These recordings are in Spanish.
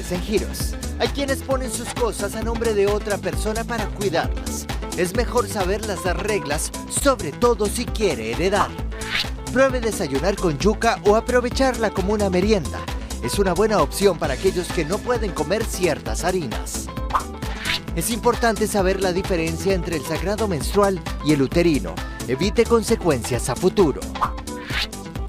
novedades en Giros. Hay quienes ponen sus cosas a nombre de otra persona para cuidarlas. Es mejor saber las reglas, sobre todo si quiere heredar. Pruebe desayunar con yuca o aprovecharla como una merienda. Es una buena opción para aquellos que no pueden comer ciertas harinas. Es importante saber la diferencia entre el sangrado menstrual y el uterino. Evite consecuencias a futuro.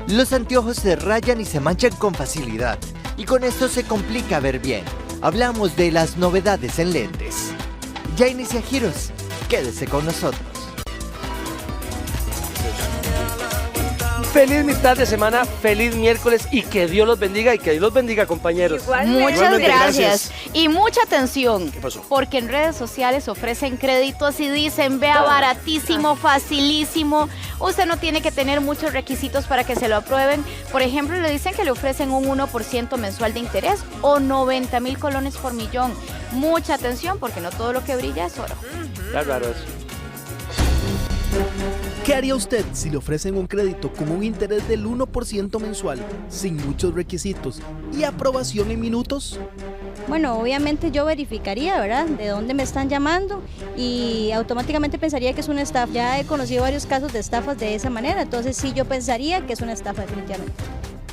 Los anteojos se rayan y se manchan con facilidad, y con esto se complica ver bien. Hablamos de las novedades en lentes. Ya inicia Giros. Quédese con nosotros. Feliz mitad de semana, feliz miércoles y que Dios los bendiga y que Dios los bendiga, compañeros. Muchas gracias. Y mucha atención. ¿Qué pasó? Porque en redes sociales ofrecen créditos y dicen, vea, baratísimo, facilísimo. Usted no tiene que tener muchos requisitos para que se lo aprueben. Por ejemplo, le dicen que le ofrecen un 1% mensual de interés o 90,000 colones por millón. Mucha atención porque no todo lo que brilla es oro. Está raro eso. ¿Qué haría usted si le ofrecen un crédito con un interés del 1% mensual, sin muchos requisitos y aprobación en minutos? Bueno, obviamente yo verificaría, ¿verdad?, de dónde me están llamando y automáticamente pensaría que es una estafa. Ya he conocido varios casos de estafas de esa manera, entonces sí, yo pensaría que es una estafa definitivamente.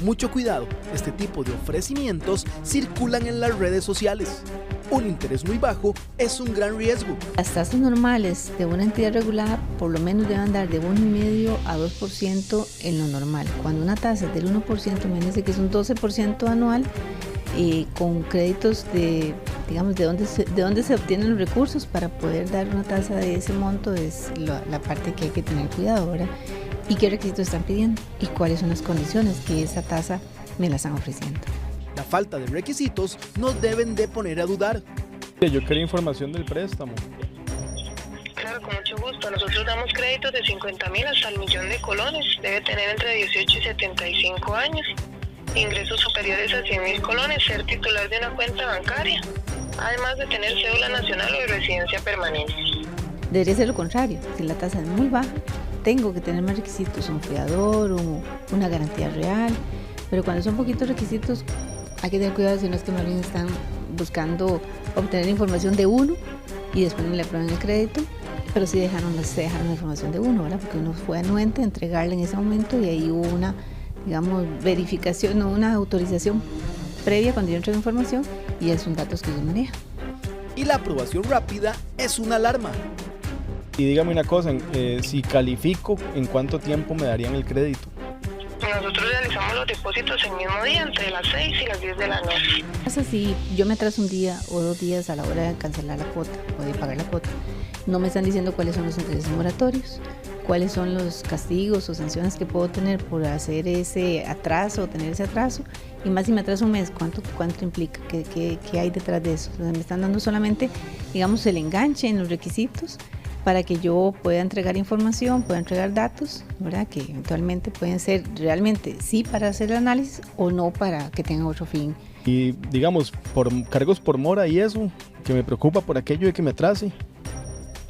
Mucho cuidado, este tipo de ofrecimientos circulan en las redes sociales. Un interés muy bajo es un gran riesgo. Las tasas normales de una entidad regulada por lo menos deben dar de 1,5 a 2% en lo normal. Cuando una tasa es del 1%, imagínense que es un 12% anual, con créditos de, digamos, de dónde se obtienen los recursos para poder dar una tasa de ese monto, es la parte que hay que tener cuidado, ¿verdad? ¿Y qué requisitos están pidiendo? ¿Y cuáles son las condiciones que esa tasa me la están ofreciendo? La falta de requisitos nos deben de poner a dudar. Yo quería información del préstamo. Claro, con mucho gusto. Nosotros damos créditos de 50,000 hasta el 1,000,000 de colones. Debe tener entre 18 y 75 años. Ingresos superiores a 100,000 colones. Ser titular de una cuenta bancaria. Además de tener cédula nacional o de residencia permanente. Debería ser lo contrario. Si la tasa es muy baja, tengo que tener más requisitos, un fiador, una garantía real. Pero cuando son poquitos requisitos, hay que tener cuidado si no es que más bien están buscando obtener información de uno y después no le aprueban el crédito, pero sí dejaron la información de uno, ¿verdad? Porque uno fue anuente a entregarle en ese momento y ahí hubo una, digamos, verificación o una autorización previa cuando yo entrego información y esos son datos que yo manejo. Y la aprobación rápida es una alarma. Y dígame una cosa, si califico, ¿en cuánto tiempo me darían el crédito? Nosotros realizamos los depósitos el mismo día, entre las 6 y las 10 de la noche. Si yo me atraso un día o 2 días a la hora de cancelar la cuota o de pagar la cuota, no me están diciendo cuáles son los intereses moratorios, cuáles son los castigos o sanciones que puedo tener por hacer ese atraso o tener ese atraso, y más si me atraso un mes, ¿cuánto implica? ¿Qué hay detrás de eso? Entonces me están dando solamente, digamos, el enganche en los requisitos para que yo pueda entregar información, pueda entregar datos, ¿verdad? Que eventualmente pueden ser realmente sí para hacer el análisis o no para que tenga otro fin. Y digamos, por cargos por mora y eso, que me preocupa por aquello de que me atrase.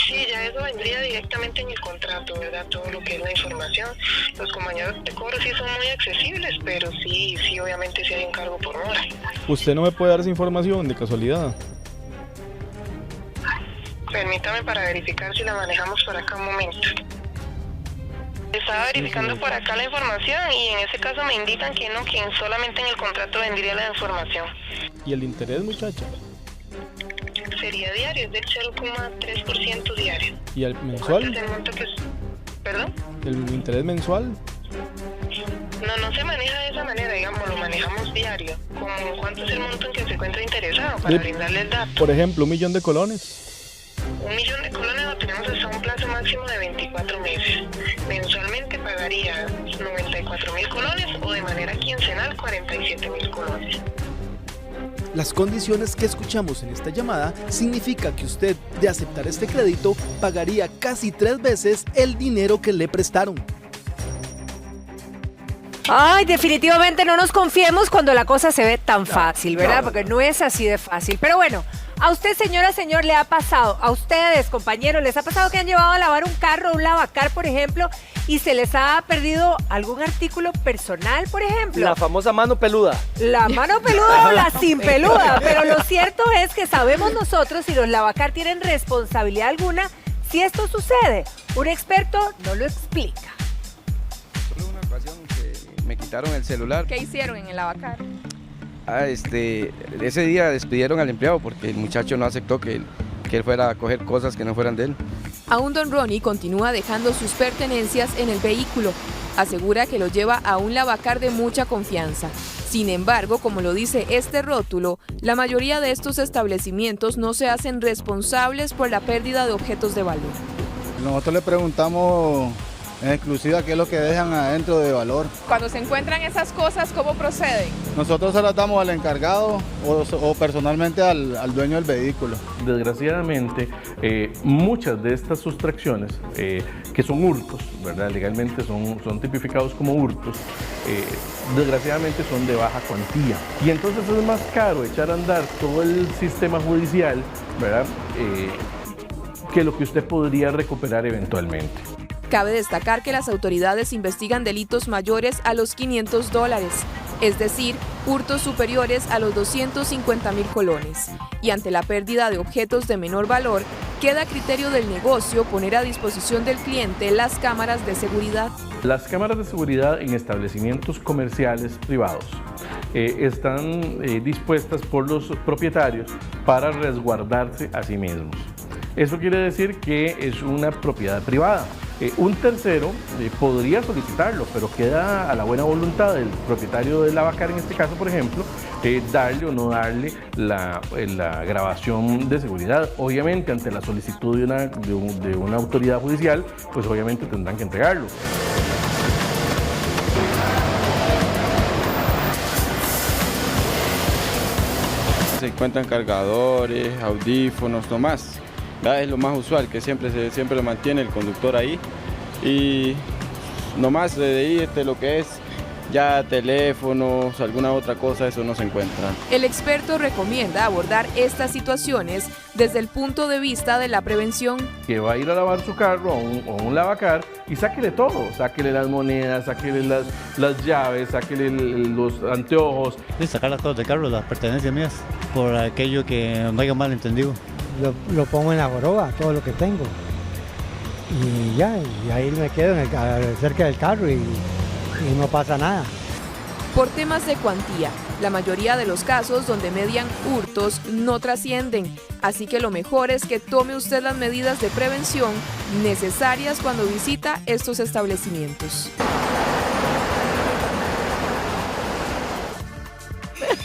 Sí, ya eso vendría directamente en el contrato, ¿verdad? Todo lo que es la información. Los compañeros de cobro sí son muy accesibles, pero sí, obviamente sí hay un cargo por mora. ¿Usted no me puede dar esa información de casualidad? Permítame para verificar si la manejamos por acá un momento. Estaba verificando por acá la información y en ese caso me indican que no, que solamente en el contrato vendría la información. ¿Y el interés, muchacha? Sería diario, es del 0,3% diario. ¿Y el mensual? ¿Cuánto es el monto que ¿Perdón? ¿El interés mensual? No se maneja de esa manera, digamos, lo manejamos diario. Como cuánto es el monto en que se encuentra interesado para brindarle el dato. Por ejemplo, 1,000,000 de colones. 1,000,000 de colones lo tenemos hasta un plazo máximo de 24 meses. Mensualmente pagaría 94,000 colones o de manera quincenal 47,000 colones. Las condiciones que escuchamos en esta llamada significa que usted, de aceptar este crédito, pagaría casi 3 veces el dinero que le prestaron. Ay, definitivamente no nos confiemos cuando la cosa se ve tan fácil, ¿verdad? Porque no es así de fácil. Pero bueno, a usted, señora, señor, le ha pasado, a ustedes, compañeros, ¿les ha pasado que han llevado a lavar un carro, un lavacar, por ejemplo, y se les ha perdido algún artículo personal, por ejemplo? La famosa mano peluda. La mano peluda o la sin peluda. Pero lo cierto es que sabemos nosotros si los lavacar tienen responsabilidad alguna si esto sucede. Un experto no lo explica. Solo una ocasión que me quitaron el celular. ¿Qué hicieron en el lavacar? Ese día despidieron al empleado porque el muchacho no aceptó que él fuera a coger cosas que no fueran de él. Aún don Ronnie continúa dejando sus pertenencias en el vehículo. Asegura que lo lleva a un lavacar de mucha confianza. Sin embargo, como lo dice este rótulo, la mayoría de estos establecimientos no se hacen responsables por la pérdida de objetos de valor. Nosotros le preguntamos en exclusiva qué es lo que dejan adentro de valor. Cuando se encuentran esas cosas, ¿cómo proceden? Nosotros se las damos al encargado o personalmente al dueño del vehículo. Desgraciadamente, muchas de estas sustracciones, que son hurtos, ¿verdad? Legalmente son tipificados como hurtos, desgraciadamente son de baja cuantía. Y entonces es más caro echar a andar todo el sistema judicial, ¿verdad? Que lo que usted podría recuperar eventualmente. Cabe destacar que las autoridades investigan delitos mayores a los $500, es decir, hurtos superiores a los 250.000 colones. Y ante la pérdida de objetos de menor valor, queda a criterio del negocio poner a disposición del cliente las cámaras de seguridad. Las cámaras de seguridad en establecimientos comerciales privados están dispuestas por los propietarios para resguardarse a sí mismos. Eso quiere decir que es una propiedad privada. Un tercero podría solicitarlo, pero queda a la buena voluntad del propietario del lavacar, en este caso, por ejemplo, darle o no darle la grabación de seguridad. Obviamente, ante la solicitud de una autoridad judicial, pues obviamente tendrán que entregarlo. Se encuentran cargadores, audífonos, no más. Es lo más usual, que siempre lo mantiene el conductor ahí. Y nomás de irte lo que es ya teléfonos, alguna otra cosa, eso no se encuentra. El experto recomienda abordar estas situaciones desde el punto de vista de la prevención. Que va a ir a lavar su carro o un lavacar y sáquele todo, sáquele las monedas, sáquele las llaves, sáquele los anteojos. Sí, sacar las cosas del carro, las pertenencias mías, por aquello que no haya malentendido. Lo pongo en la joroba, todo lo que tengo. Y ya, y ahí me quedo cerca del carro y no pasa nada. Por temas de cuantía, la mayoría de los casos donde median hurtos no trascienden, así que lo mejor es que tome usted las medidas de prevención necesarias cuando visita estos establecimientos.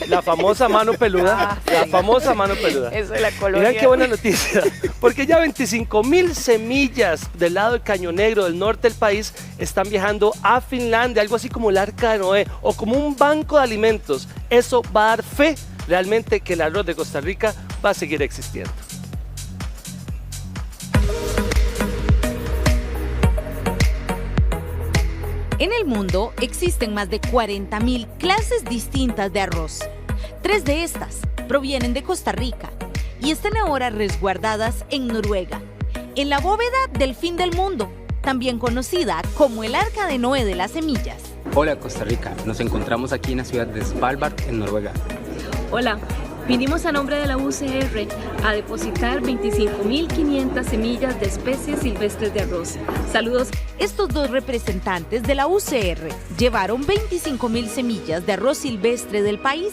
La famosa mano peluda. La famosa mano peluda. Eso es la colonia. Miren qué buena noticia. Porque ya 25.000 semillas del lado del Caño Negro del norte del país están viajando a Finlandia, algo así como el Arca de Noé o como un banco de alimentos. Eso va a dar fe realmente que el arroz de Costa Rica va a seguir existiendo. En el mundo existen más de 40.000 clases distintas de arroz. 3 de estas provienen de Costa Rica y están ahora resguardadas en Noruega, en la bóveda del fin del mundo, también conocida como el Arca de Noé de las semillas. Hola Costa Rica, nos encontramos aquí en la ciudad de Svalbard, en Noruega. Hola, vinimos a nombre de la UCR a depositar 25.500 semillas de especies silvestres de arroz. Saludos. Estos dos representantes de la UCR llevaron 25.000 semillas de arroz silvestre del país.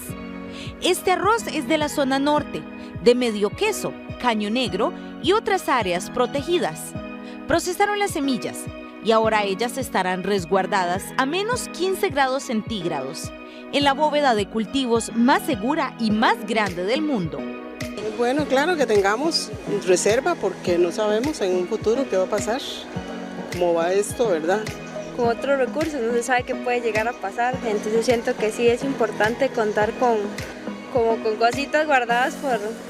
Este arroz es de la zona norte, de Medio Queso, Caño Negro y otras áreas protegidas. Procesaron las semillas y ahora ellas estarán resguardadas a menos 15 grados centígrados en la bóveda de cultivos más segura y más grande del mundo. Bueno, claro que tengamos reserva porque no sabemos en un futuro qué va a pasar, cómo va esto, ¿verdad? Con otros recursos no se sabe qué puede llegar a pasar, entonces siento que sí es importante contar con cositas guardadas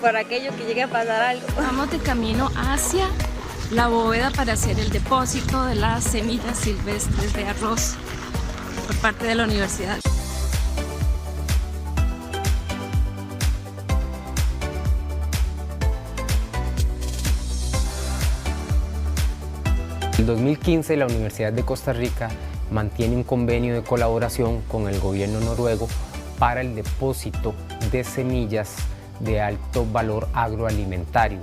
por aquello que llegue a pasar algo. Vamos de camino hacia la bóveda para hacer el depósito de las semillas silvestres de arroz. por parte de la universidad. En 2015 la Universidad de Costa Rica mantiene un convenio de colaboración con el gobierno noruego para el depósito de semillas de alto valor agroalimentario.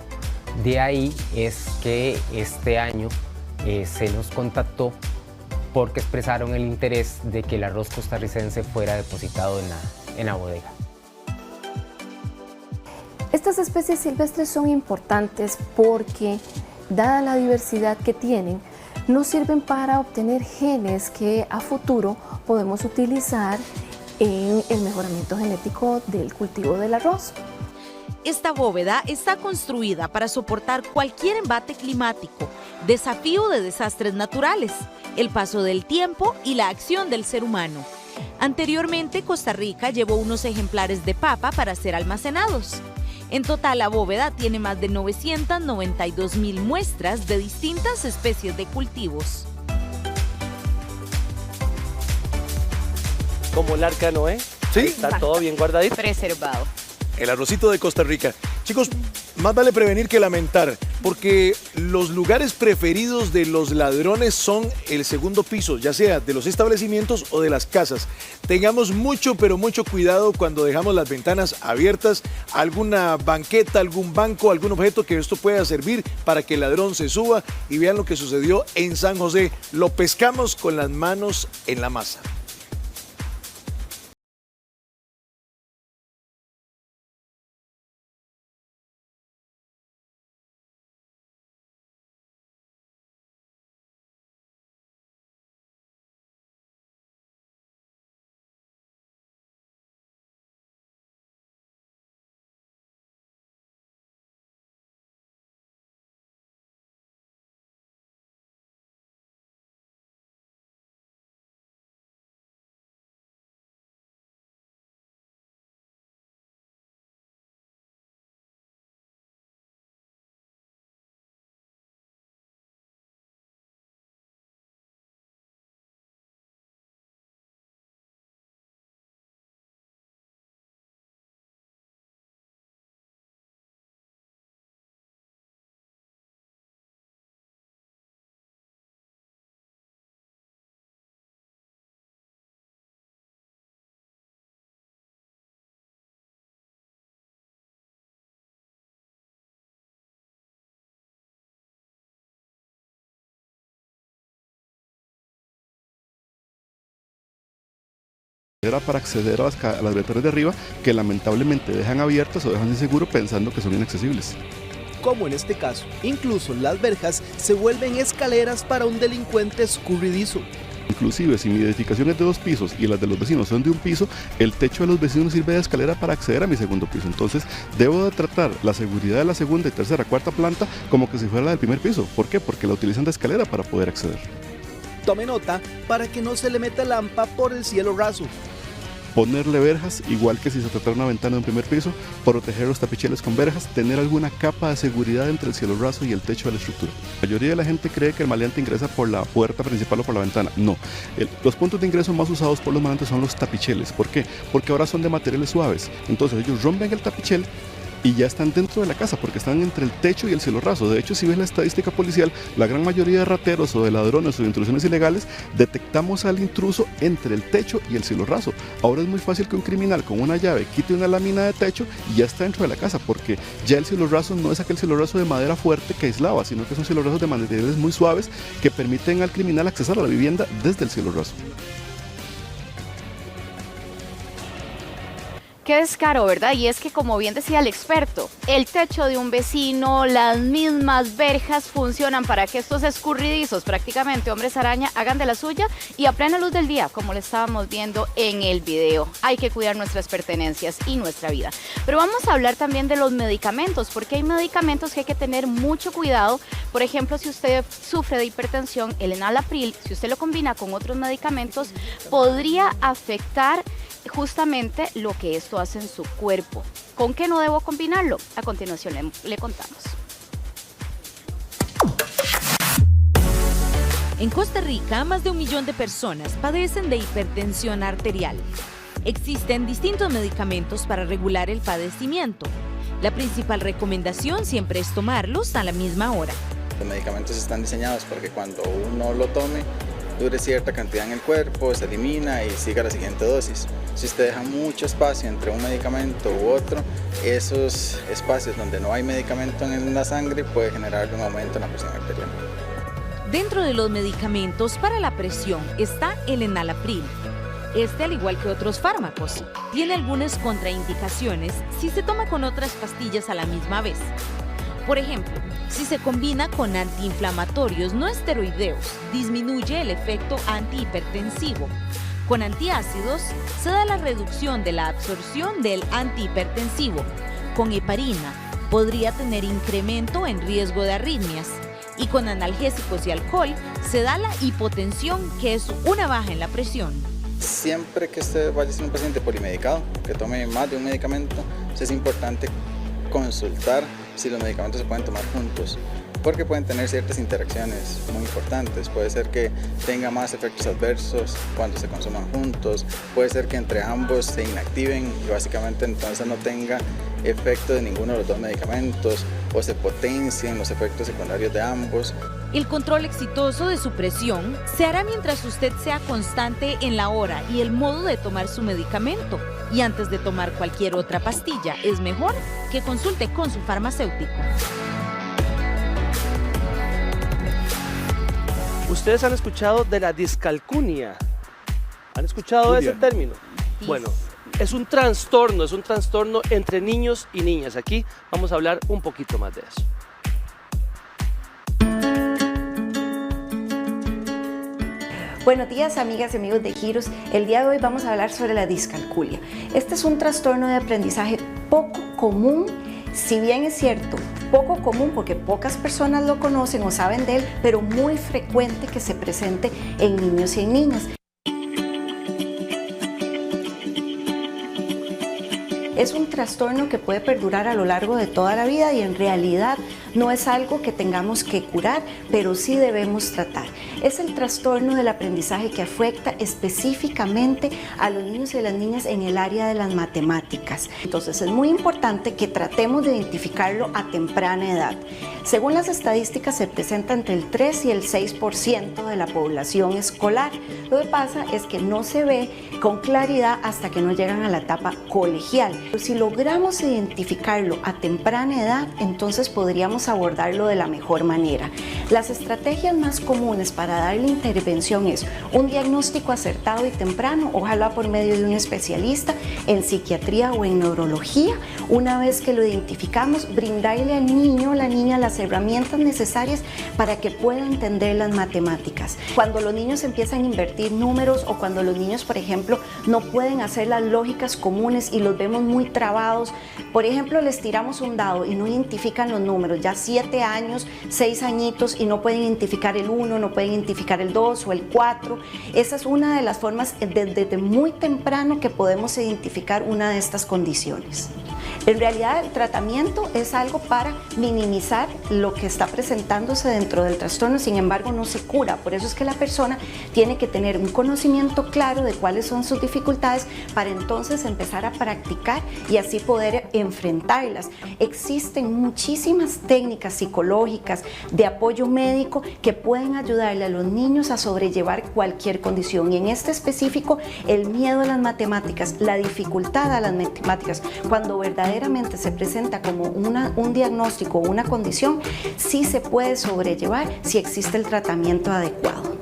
De ahí es que este año se nos contactó porque expresaron el interés de que el arroz costarricense fuera depositado en la bodega. Estas especies silvestres son importantes porque, dada la diversidad que tienen, nos sirven para obtener genes que a futuro podemos utilizar en el mejoramiento genético del cultivo del arroz. Esta bóveda está construida para soportar cualquier embate climático, desafío de desastres naturales, el paso del tiempo y la acción del ser humano. Anteriormente, Costa Rica llevó unos ejemplares de papa para ser almacenados. En total, la bóveda tiene más de 992.000 muestras de distintas especies de cultivos. Como el arca de Noé. Sí. Está todo bien guardadito. Preservado. El arrocito de Costa Rica. Chicos, más vale prevenir que lamentar, porque los lugares preferidos de los ladrones son el segundo piso, ya sea de los establecimientos o de las casas. Tengamos mucho, pero mucho cuidado cuando dejamos las ventanas abiertas, alguna banqueta, algún banco, algún objeto que esto pueda servir para que el ladrón se suba. Y vean lo que sucedió en San José. Lo pescamos con las manos en la masa. Para acceder a las ventanas de arriba, que lamentablemente dejan abiertas o dejan inseguro pensando que son inaccesibles. Como en este caso, incluso las verjas se vuelven escaleras para un delincuente escurridizo. Inclusive si mi edificación es de 2 pisos y las de los vecinos son de 1 piso, el techo de los vecinos sirve de escalera para acceder a mi segundo piso. Entonces debo de tratar la seguridad de la segunda y tercera, cuarta planta como que si fuera la del primer piso. ¿Por qué? Porque la utilizan de escalera para poder acceder. Tome nota para que no se le meta lampa por el cielo raso. Ponerle verjas, igual que si se tratara una ventana de un primer piso, proteger los tapicheles con verjas, tener alguna capa de seguridad entre el cielo raso y el techo de la estructura. La mayoría de la gente cree que el maleante ingresa por la puerta principal o por la ventana. No. Los puntos de ingreso más usados por los maleantes son los tapicheles. ¿Por qué? Porque ahora son de materiales suaves. Entonces ellos rompen el tapichel y ya están dentro de la casa porque están entre el techo y el cielo raso. De hecho, si ves la estadística policial, la gran mayoría de rateros o de ladrones o de intrusiones ilegales, detectamos al intruso entre el techo y el cielo raso. Ahora es muy fácil que un criminal con una llave quite una lámina de techo y ya está dentro de la casa, porque ya el cielo raso no es aquel cielo raso de madera fuerte que aislaba, sino que son cielo rasos de materiales muy suaves que permiten al criminal accesar a la vivienda desde el cielo raso. Qué descaro, ¿verdad? Y es que, como bien decía el experto, el techo de un vecino, las mismas verjas funcionan para que estos escurridizos, prácticamente hombres araña, hagan de la suya y a plena luz del día, como lo estábamos viendo en el video. Hay que cuidar nuestras pertenencias y nuestra vida. Pero vamos a hablar también de los medicamentos, porque hay medicamentos que hay que tener mucho cuidado. Por ejemplo, si usted sufre de hipertensión, el enalapril, si usted lo combina con otros medicamentos, podría afectar justamente lo que esto hace en su cuerpo. ¿Con qué no debo combinarlo? A continuación le contamos. En Costa Rica, más de 1 millón de personas padecen de hipertensión arterial. Existen distintos medicamentos para regular el padecimiento. La principal recomendación siempre es tomarlos a la misma hora. Los medicamentos están diseñados para que cuando uno lo tome, dure cierta cantidad en el cuerpo, se elimina y siga la siguiente dosis. Si usted deja mucho espacio entre un medicamento u otro, esos espacios donde no hay medicamento en la sangre puede generar un aumento en la presión arterial. Dentro de los medicamentos para la presión está el enalapril. Este, al igual que otros fármacos, tiene algunas contraindicaciones si se toma con otras pastillas a la misma vez. Por ejemplo, si se combina con antiinflamatorios no esteroideos, disminuye el efecto antihipertensivo. Con antiácidos se da la reducción de la absorción del antihipertensivo. Con heparina podría tener incremento en riesgo de arritmias. Y con analgésicos y alcohol se da la hipotensión, que es una baja en la presión. Siempre que usted vaya a ser un paciente polimedicado, que tome más de un medicamento, es importante consultar si los medicamentos se pueden tomar juntos, porque pueden tener ciertas interacciones muy importantes. Puede ser que tenga más efectos adversos cuando se consuman juntos, puede ser que entre ambos se inactiven y básicamente entonces no tenga efecto de ninguno de los dos medicamentos o se potencien los efectos secundarios de ambos. El control exitoso de su presión se hará mientras usted sea constante en la hora y el modo de tomar su medicamento. Y antes de tomar cualquier otra pastilla, es mejor que consulte con su farmacéutico. ¿Ustedes han escuchado de la discalculia? ¿Han escuchado ese término? Bueno, es un trastorno entre niños y niñas. Aquí vamos a hablar un poquito más de eso. Buenos días, amigas y amigos de Giros. El día de hoy vamos a hablar sobre la discalculia. Este es un trastorno de aprendizaje poco común, si bien es cierto, poco común porque pocas personas lo conocen o saben de él, pero muy frecuente que se presente en niños y en niñas. Es un trastorno que puede perdurar a lo largo de toda la vida y en realidad no es algo que tengamos que curar, pero sí debemos tratar. Es el trastorno del aprendizaje que afecta específicamente a los niños y a las niñas en el área de las matemáticas. Entonces es muy importante que tratemos de identificarlo a temprana edad. Según las estadísticas se presenta entre el 3 y el 6% de la población escolar. Lo que pasa es que no se ve con claridad hasta que no llegan a la etapa colegial. Si logramos identificarlo a temprana edad, entonces podríamos abordarlo de la mejor manera. Las estrategias más comunes para darle intervención es un diagnóstico acertado y temprano, ojalá por medio de un especialista en psiquiatría o en neurología. Una vez que lo identificamos, brindarle al niño o la niña las herramientas necesarias para que pueda entender las matemáticas. Cuando los niños empiezan a invertir números o cuando los niños, por ejemplo, no pueden hacer las lógicas comunes y los vemos muy trabados, por ejemplo, les tiramos un dado y no identifican los números, ya 7 años, 6 añitos y no pueden identificar el 1, no pueden identificar el 2 o el 4. Esa es una de las formas desde muy temprano que podemos identificar una de estas condiciones. En realidad el tratamiento es algo para minimizar lo que está presentándose dentro del trastorno, sin embargo no se cura, por eso es que la persona tiene que tener un conocimiento claro de cuáles son sus dificultades para entonces empezar a practicar y así poder enfrentarlas. Existen muchísimas técnicas psicológicas de apoyo médico que pueden ayudarle a los niños a sobrellevar cualquier condición y en este específico el miedo a las matemáticas, la dificultad a las matemáticas, cuando verdaderamente se presenta como un diagnóstico o una condición, sí se puede sobrellevar si existe el tratamiento adecuado.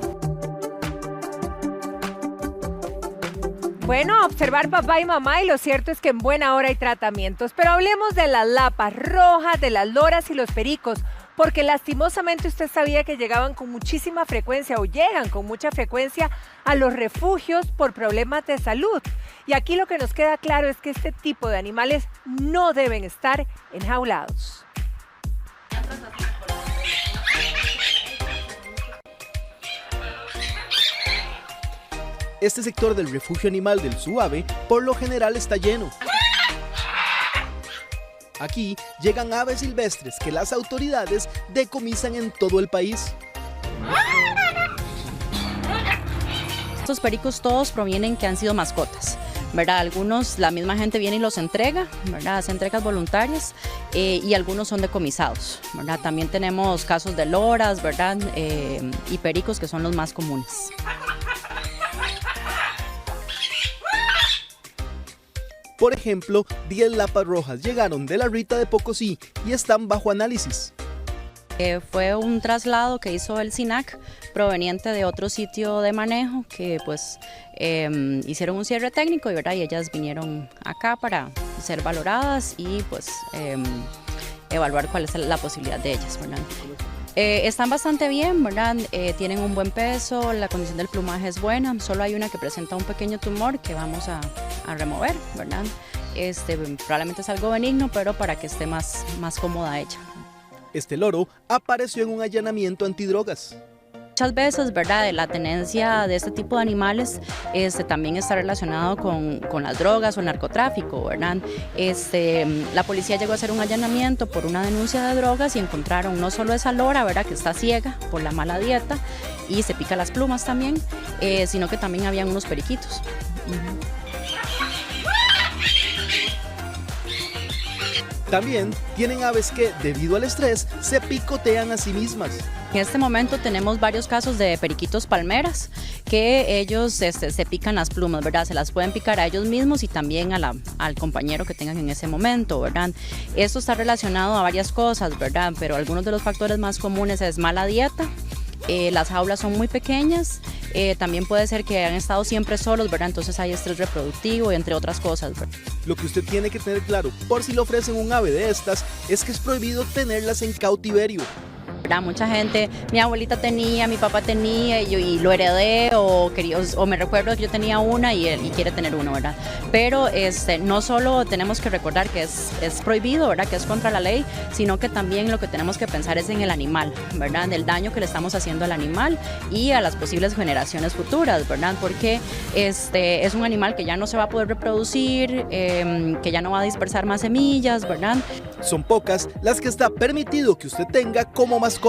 Bueno, observar papá y mamá y lo cierto es que en buena hora hay tratamientos, pero hablemos de las lapas rojas, de las loras y los pericos, porque lastimosamente usted sabía que llegaban con muchísima frecuencia o llegan con mucha frecuencia a los refugios por problemas de salud. Y aquí lo que nos queda claro es que este tipo de animales no deben estar enjaulados. Este sector del refugio animal del Suave por lo general está lleno. Aquí llegan aves silvestres que las autoridades decomisan en todo el país. Estos pericos todos provienen que han sido mascotas, ¿verdad? Algunos la misma gente viene y los entrega, ¿verdad? Hace entregas voluntarias y algunos son decomisados, ¿verdad? También tenemos casos de loras, ¿verdad? Y pericos que son los más comunes. Por ejemplo, 10 lapas rojas llegaron de la Rita de Pocosí y están bajo análisis. Fue un traslado que hizo el SINAC proveniente de otro sitio de manejo que pues hicieron un cierre técnico y, ¿verdad? Y ellas vinieron acá para ser valoradas y pues evaluar cuál es la posibilidad de ellas, ¿verdad? Están bastante bien, ¿verdad? Tienen un buen peso, la condición del plumaje es buena, solo hay una que presenta un pequeño tumor que vamos a remover, ¿verdad? Probablemente es algo benigno, pero para que esté más cómoda ella. Este loro apareció en un allanamiento antidrogas. Muchas veces, ¿verdad? La tenencia de este tipo de animales también está relacionado con las drogas o el narcotráfico, ¿verdad? La policía llegó a hacer un allanamiento por una denuncia de drogas y encontraron no solo esa lora, ¿verdad? Que está ciega por la mala dieta y se pica las plumas también, sino que también habían unos periquitos. También tienen aves que, debido al estrés, se picotean a sí mismas. En este momento tenemos varios casos de periquitos palmeras que ellos se pican las plumas, ¿verdad? Se las pueden picar a ellos mismos y también al compañero que tengan en ese momento, ¿verdad? Esto está relacionado a varias cosas, ¿verdad? Pero algunos de los factores más comunes es mala dieta, las jaulas son muy pequeñas, también puede ser que han estado siempre solos, ¿verdad? Entonces hay estrés reproductivo y entre otras cosas, ¿verdad? Lo que usted tiene que tener claro, por si le ofrecen un ave de estas, es que es prohibido tenerlas en cautiverio. Mucha gente, mi abuelita tenía, mi papá tenía y lo heredé o me recuerdo que yo tenía una y quiere tener uno, ¿verdad? Pero no solo tenemos que recordar que es prohibido, ¿verdad? Que es contra la ley, sino que también lo que tenemos que pensar es en el animal, ¿verdad? Del daño que le estamos haciendo al animal y a las posibles generaciones futuras, ¿verdad? Porque es un animal que ya no se va a poder reproducir, que ya no va a dispersar más semillas, ¿verdad? Son pocas las que está permitido que usted tenga como mascotas.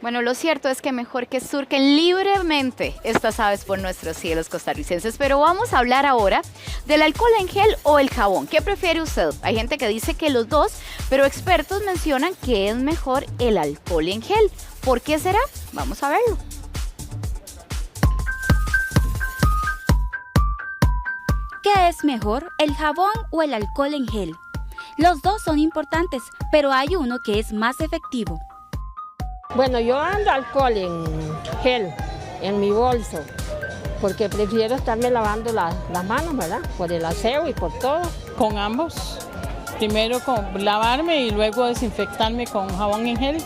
Bueno, lo cierto es que mejor que surquen libremente estas aves por nuestros cielos costarricenses. Pero vamos a hablar ahora del alcohol en gel o el jabón. ¿Qué prefiere usted? Hay gente que dice que los dos, pero expertos mencionan que es mejor el alcohol en gel. ¿Por qué será? Vamos a verlo. ¿Qué es mejor, el jabón o el alcohol en gel? Los dos son importantes, pero hay uno que es más efectivo. Bueno, yo ando alcohol en gel, en mi bolso, porque prefiero estarme lavando las manos, ¿verdad? Por el aseo y por todo. Con ambos. Primero con lavarme y luego desinfectarme con jabón en gel.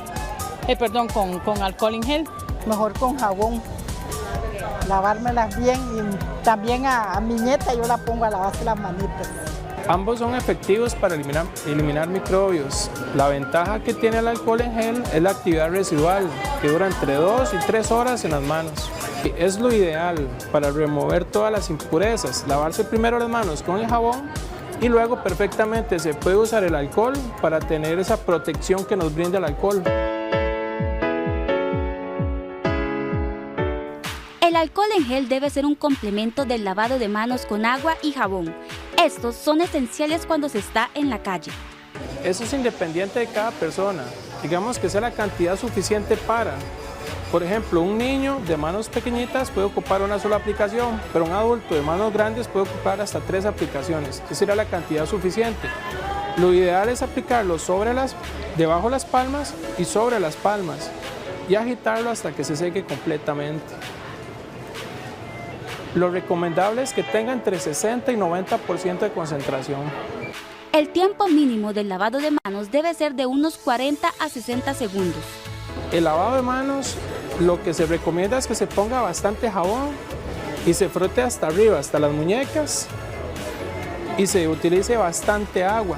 Con alcohol en gel. Mejor con jabón. Lavármelas bien y también a mi nieta yo la pongo a lavarse las manitas. Ambos son efectivos para eliminar microbios. La ventaja que tiene el alcohol en gel es la actividad residual, que dura entre 2 y 3 horas en las manos. Es lo ideal para remover todas las impurezas. Lavarse primero las manos con el jabón y luego perfectamente se puede usar el alcohol para tener esa protección que nos brinda el alcohol. El alcohol en gel debe ser un complemento del lavado de manos con agua y jabón. Estos son esenciales cuando se está en la calle. Eso es independiente de cada persona. Digamos que sea la cantidad suficiente para. Por ejemplo, un niño de manos pequeñitas puede ocupar una sola aplicación, pero un adulto de manos grandes puede ocupar hasta 3 aplicaciones. Esa será la cantidad suficiente. Lo ideal es aplicarlo debajo de las palmas y sobre las palmas y agitarlo hasta que se seque completamente. Lo recomendable es que tenga entre 60 y 90% de concentración. El tiempo mínimo del lavado de manos debe ser de unos 40 a 60 segundos. El lavado de manos, lo que se recomienda es que se ponga bastante jabón y se frote hasta arriba, hasta las muñecas, y se utilice bastante agua.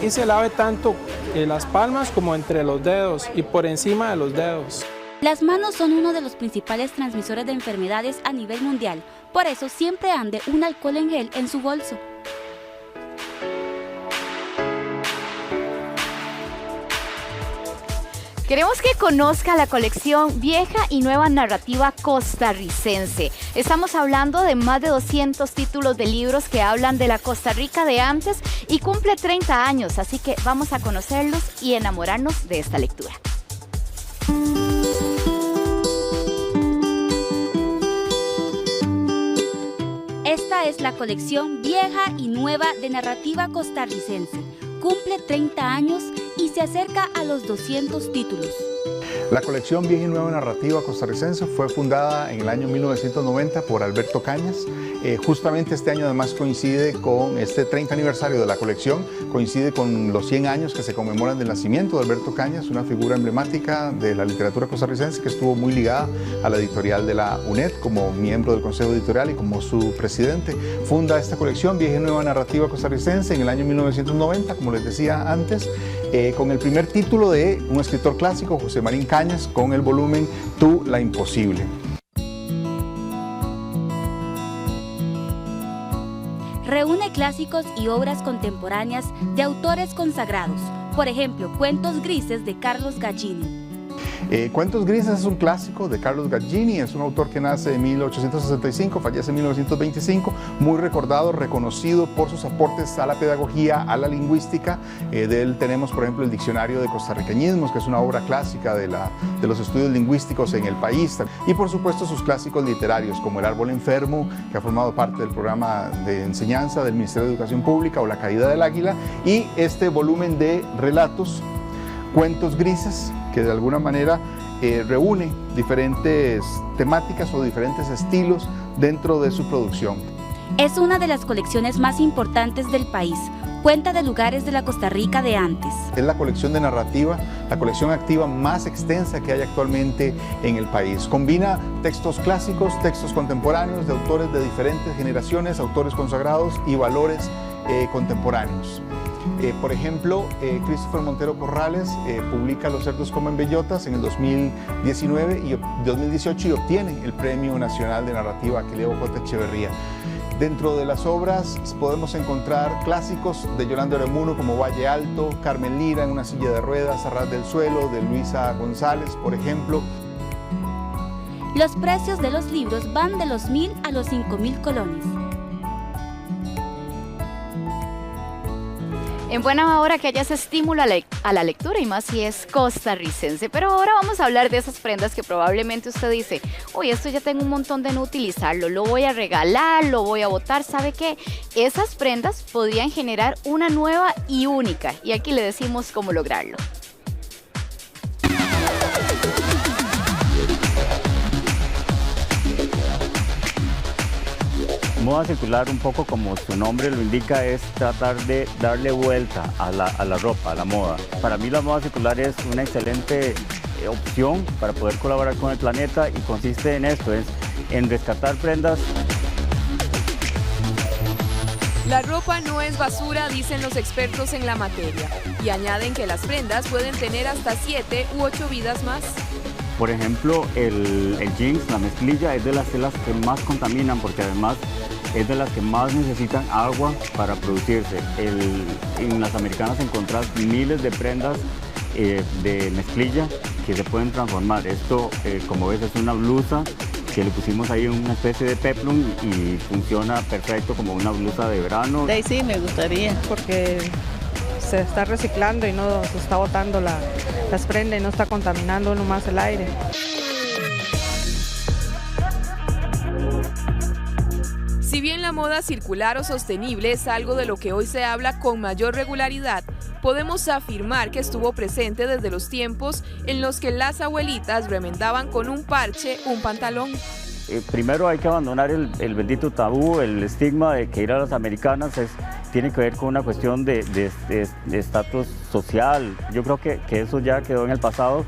Y se lave tanto en las palmas como entre los dedos y por encima de los dedos. Las manos son uno de los principales transmisores de enfermedades a nivel mundial, por eso siempre ande un alcohol en gel en su bolso. Queremos que conozca la colección Vieja y Nueva Narrativa Costarricense. Estamos hablando de más de 200 títulos de libros que hablan de la Costa Rica de antes y cumple 30 años, así que vamos a conocerlos y enamorarnos de esta lectura. Esta es la colección Vieja y Nueva de Narrativa Costarricense. Cumple 30 años y se acerca a los 200 títulos. La colección Vieja y Nueva Narrativa Costarricense fue fundada en el año 1990 por Alberto Cañas. Justamente este año además coincide con este 30 aniversario de la colección, coincide con los 100 años que se conmemoran del nacimiento de Alberto Cañas, una figura emblemática de la literatura costarricense que estuvo muy ligada a la editorial de la UNED como miembro del Consejo Editorial y como su presidente. Funda esta colección Vieja y Nueva Narrativa Costarricense en el año 1990, como les decía antes, con el primer título de un escritor clásico, José Marín Cañas, con el volumen Tú, la imposible. Reúne clásicos y obras contemporáneas de autores consagrados, por ejemplo, Cuentos Grises de Carlos Gallini. Cuentos Grises es un clásico de Carlos Gallini, es un autor que nace en 1865, fallece en 1925, muy recordado, reconocido por sus aportes a la pedagogía, a la lingüística. De él tenemos, por ejemplo, el Diccionario de Costarriqueñismos, que es una obra clásica de los estudios lingüísticos en el país, y por supuesto sus clásicos literarios, como El Árbol Enfermo, que ha formado parte del programa de enseñanza del Ministerio de Educación Pública, o La Caída del Águila, y este volumen de relatos, Cuentos Grises, que de alguna manera reúne diferentes temáticas o diferentes estilos dentro de su producción. Es una de las colecciones más importantes del país. Cuenta de lugares de la Costa Rica de antes. Es la colección de narrativa, la colección activa más extensa que hay actualmente en el país. Combina textos clásicos, textos contemporáneos de autores de diferentes generaciones, autores consagrados y valores contemporáneos. Por ejemplo, Christopher Montero Corrales publica Los cerdos comen bellotas en el 2019 y 2018 y obtiene el Premio Nacional de Narrativa Aquileo J. Echeverría. Dentro de las obras podemos encontrar clásicos de Yolanda Oremuno como Valle Alto, Carmen Lira en una silla de ruedas, A ras del suelo, de Luisa González, por ejemplo. Los precios de los libros van de los 1.000 a los 5.000 colones. En buena hora que haya ese estímulo a la lectura y más si es costarricense. Pero ahora vamos a hablar de esas prendas que probablemente usted dice, uy, esto ya tengo un montón de no utilizarlo, lo voy a regalar, lo voy a botar. ¿Sabe qué? Esas prendas podrían generar una nueva y única. Y aquí le decimos cómo lograrlo. Moda circular, un poco como su nombre lo indica, es tratar de darle vuelta a la ropa, a la moda. Para mí la moda circular es una excelente opción para poder colaborar con el planeta y consiste en esto, en rescatar prendas. La ropa no es basura, dicen los expertos en la materia, y añaden que las prendas pueden tener hasta 7 u 8 vidas más. Por ejemplo, el jeans, la mezclilla, es de las telas que más contaminan porque además es de las que más necesitan agua para producirse. En las americanas encontrás miles de prendas de mezclilla que se pueden transformar. Esto, como ves, es una blusa que le pusimos ahí una especie de peplum y funciona perfecto como una blusa de verano. Sí, me gustaría porque se está reciclando y no se está botando las prendas y no está contaminando uno más el aire. Si bien la moda circular o sostenible es algo de lo que hoy se habla con mayor regularidad, podemos afirmar que estuvo presente desde los tiempos en los que las abuelitas remendaban con un parche un pantalón. Primero hay que abandonar el bendito tabú, el estigma de que ir a las americanas tiene que ver con una cuestión de estatus social. Yo creo que eso ya quedó en el pasado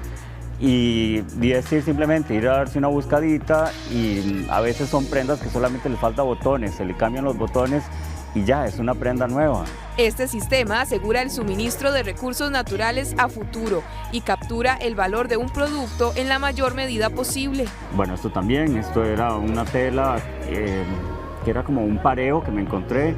y decir simplemente ir a darse una buscadita y a veces son prendas que solamente les falta botones, se le cambian los botones y ya es una prenda nueva. Este sistema asegura el suministro de recursos naturales a futuro y captura el valor de un producto en la mayor medida posible. Bueno, esto era una tela que era como un pareo que me encontré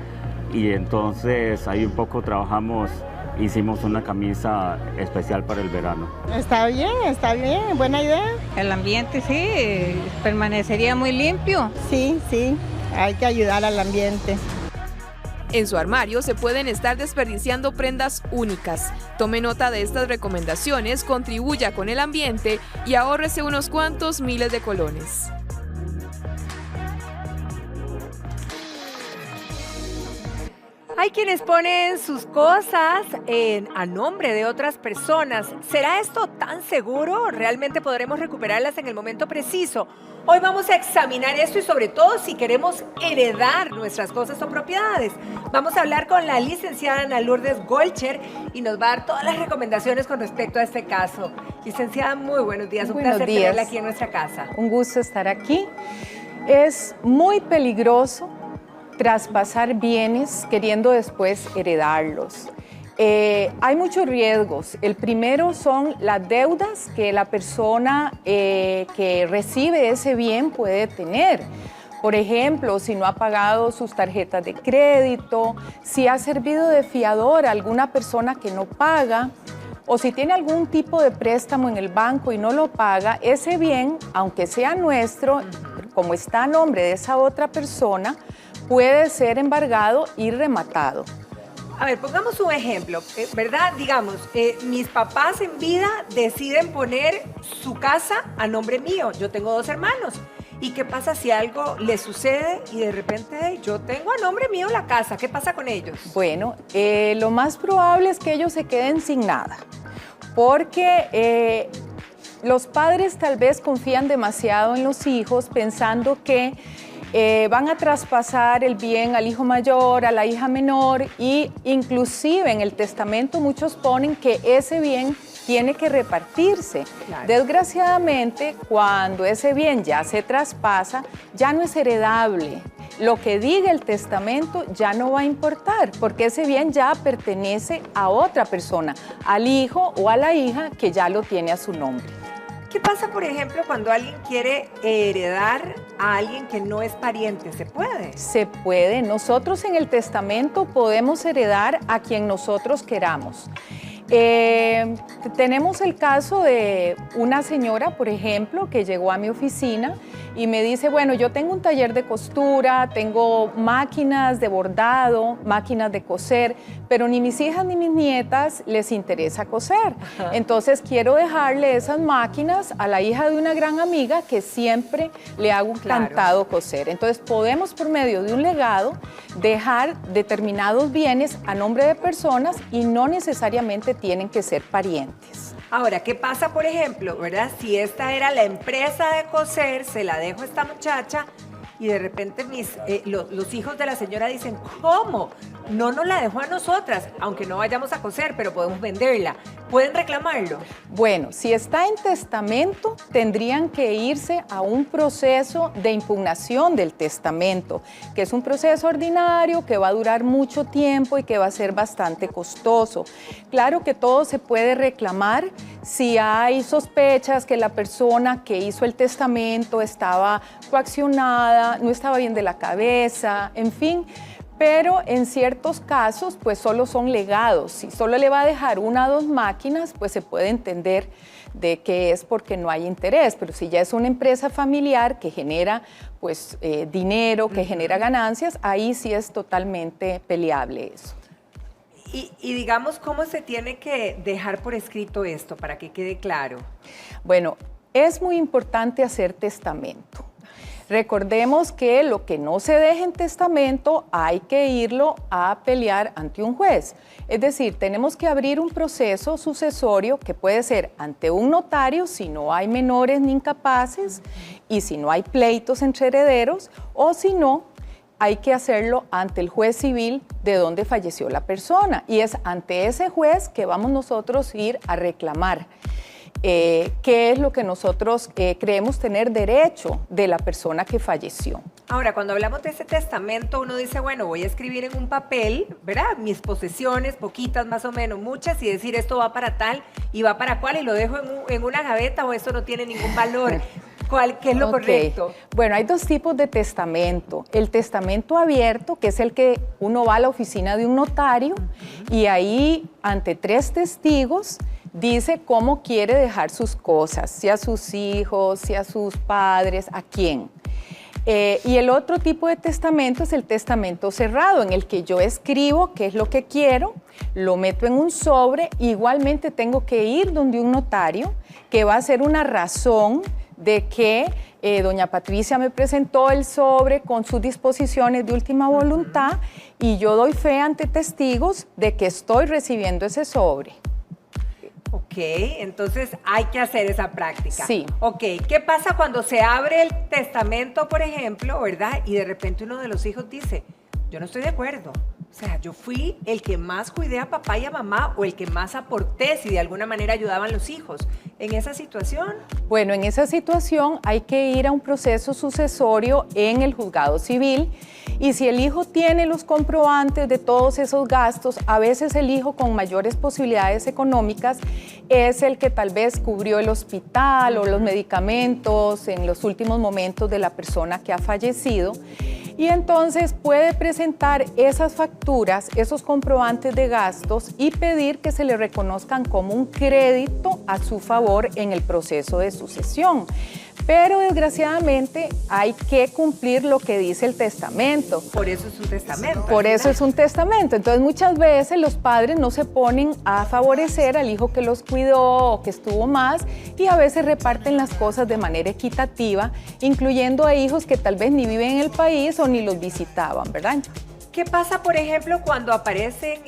y entonces ahí un poco trabajamos hicimos una camisa especial para el verano. Está bien, buena idea. El ambiente sí, permanecería muy limpio. Sí, hay que ayudar al ambiente. En su armario se pueden estar desperdiciando prendas únicas. Tome nota de estas recomendaciones, contribuya con el ambiente y ahórrese unos cuantos miles de colones. Hay quienes ponen sus cosas a nombre de otras personas. ¿Será esto tan seguro? ¿Realmente podremos recuperarlas en el momento preciso? Hoy vamos a examinar esto y sobre todo si queremos heredar nuestras cosas o propiedades. Vamos a hablar con la licenciada Ana Lourdes Golcher y nos va a dar todas las recomendaciones con respecto a este caso. Licenciada, muy buenos días. Un placer tenerla aquí en nuestra casa. Un gusto estar aquí. Es muy peligroso traspasar bienes queriendo después heredarlos. Hay muchos riesgos. El primero son las deudas que la persona que recibe ese bien puede tener. Por ejemplo, si no ha pagado sus tarjetas de crédito, si ha servido de fiador a alguna persona que no paga, o si tiene algún tipo de préstamo en el banco y no lo paga, ese bien, aunque sea nuestro, como está a nombre de esa otra persona, puede ser embargado y rematado. A ver, pongamos un ejemplo, ¿verdad? Digamos, mis papás en vida deciden poner su casa a nombre mío. Yo tengo 2 hermanos. ¿Y qué pasa si algo les sucede y de repente yo tengo a nombre mío la casa? ¿Qué pasa con ellos? Bueno, lo más probable es que ellos se queden sin nada, porque los padres tal vez confían demasiado en los hijos pensando que van a traspasar el bien al hijo mayor, a la hija menor, y inclusive en el testamento muchos ponen que ese bien tiene que repartirse. Claro. Desgraciadamente, cuando ese bien ya se traspasa, ya no es heredable. Lo que diga el testamento ya no va a importar, porque ese bien ya pertenece a otra persona, al hijo o a la hija que ya lo tiene a su nombre. ¿Qué pasa, por ejemplo, cuando alguien quiere heredar a alguien que no es pariente? ¿Se puede? Se puede. Nosotros en el testamento podemos heredar a quien nosotros queramos. Tenemos el caso de una señora, por ejemplo, que llegó a mi oficina y me dice, bueno, yo tengo un taller de costura, tengo máquinas de bordado, máquinas de coser, pero ni mis hijas ni mis nietas les interesa coser. Ajá. Entonces quiero dejarle esas máquinas a la hija de una gran amiga que siempre le ha encantado coser. Entonces podemos, por medio de un legado, dejar determinados bienes a nombre de personas y no necesariamente tienen que ser parientes. Ahora, ¿qué pasa, por ejemplo, verdad? Si esta era la empresa de coser, se la dejo a esta muchacha y de repente los hijos de la señora dicen, ¿cómo? No nos la dejó a nosotras, aunque no vayamos a coser, pero podemos venderla. ¿Pueden reclamarlo? Bueno, si está en testamento, tendrían que irse a un proceso de impugnación del testamento, que es un proceso ordinario que va a durar mucho tiempo y que va a ser bastante costoso. Claro que todo se puede reclamar si hay sospechas que la persona que hizo el testamento estaba coaccionada, no estaba bien de la cabeza, en fin. Pero en ciertos casos, pues solo son legados. Si solo le va a dejar 1 o 2 máquinas, pues se puede entender de que es porque no hay interés. Pero si ya es una empresa familiar que genera pues, dinero, que genera ganancias, ahí sí es totalmente peleable eso. Y digamos, ¿cómo se tiene que dejar por escrito esto para que quede claro? Bueno, es muy importante hacer testamento. Recordemos que lo que no se deje en testamento hay que irlo a pelear ante un juez. Es decir, tenemos que abrir un proceso sucesorio que puede ser ante un notario si no hay menores ni incapaces y si no hay pleitos entre herederos, o si no, hay que hacerlo ante el juez civil de donde falleció la persona. Y es ante ese juez que vamos nosotros a ir a reclamar. ¿Qué es lo que nosotros creemos tener derecho de la persona que falleció? Ahora, cuando hablamos de ese testamento, uno dice, bueno, voy a escribir en un papel, ¿verdad? Mis posesiones, poquitas más o menos, muchas, y decir esto va para tal y va para cual, y lo dejo en una gaveta o esto no tiene ningún valor. ¿Qué es lo correcto? Bueno, hay dos tipos de testamento. El testamento abierto, que es el que uno va a la oficina de un notario y ahí, ante 3 testigos, dice cómo quiere dejar sus cosas, si a sus hijos, si a sus padres, a quién. Y el otro tipo de testamento es el testamento cerrado, en el que yo escribo qué es lo que quiero, lo meto en un sobre, igualmente tengo que ir donde un notario que va a hacer una razón de que doña Patricia me presentó el sobre con sus disposiciones de última voluntad y yo doy fe ante testigos de que estoy recibiendo ese sobre. Ok, entonces hay que hacer esa práctica. Sí. Ok, ¿qué pasa cuando se abre el testamento, por ejemplo, verdad? Y de repente uno de los hijos dice, yo no estoy de acuerdo. O sea, yo fui el que más cuidé a papá y a mamá o el que más aporté si de alguna manera ayudaban los hijos. ¿En esa situación? Bueno, en esa situación hay que ir a un proceso sucesorio en el juzgado civil y si el hijo tiene los comprobantes de todos esos gastos, a veces el hijo con mayores posibilidades económicas es el que tal vez cubrió el hospital o los medicamentos en los últimos momentos de la persona que ha fallecido. Y entonces puede presentar esas facturas, esos comprobantes de gastos y pedir que se le reconozcan como un crédito a su favor en el proceso de sucesión. Pero desgraciadamente hay que cumplir lo que dice el testamento. Por eso es un testamento. Por eso es un testamento. Entonces muchas veces los padres no se ponen a favorecer al hijo que los cuidó o que estuvo más y a veces reparten las cosas de manera equitativa, incluyendo a hijos que tal vez ni viven en el país o ni los visitaban, ¿verdad? ¿Qué pasa, por ejemplo, cuando aparecen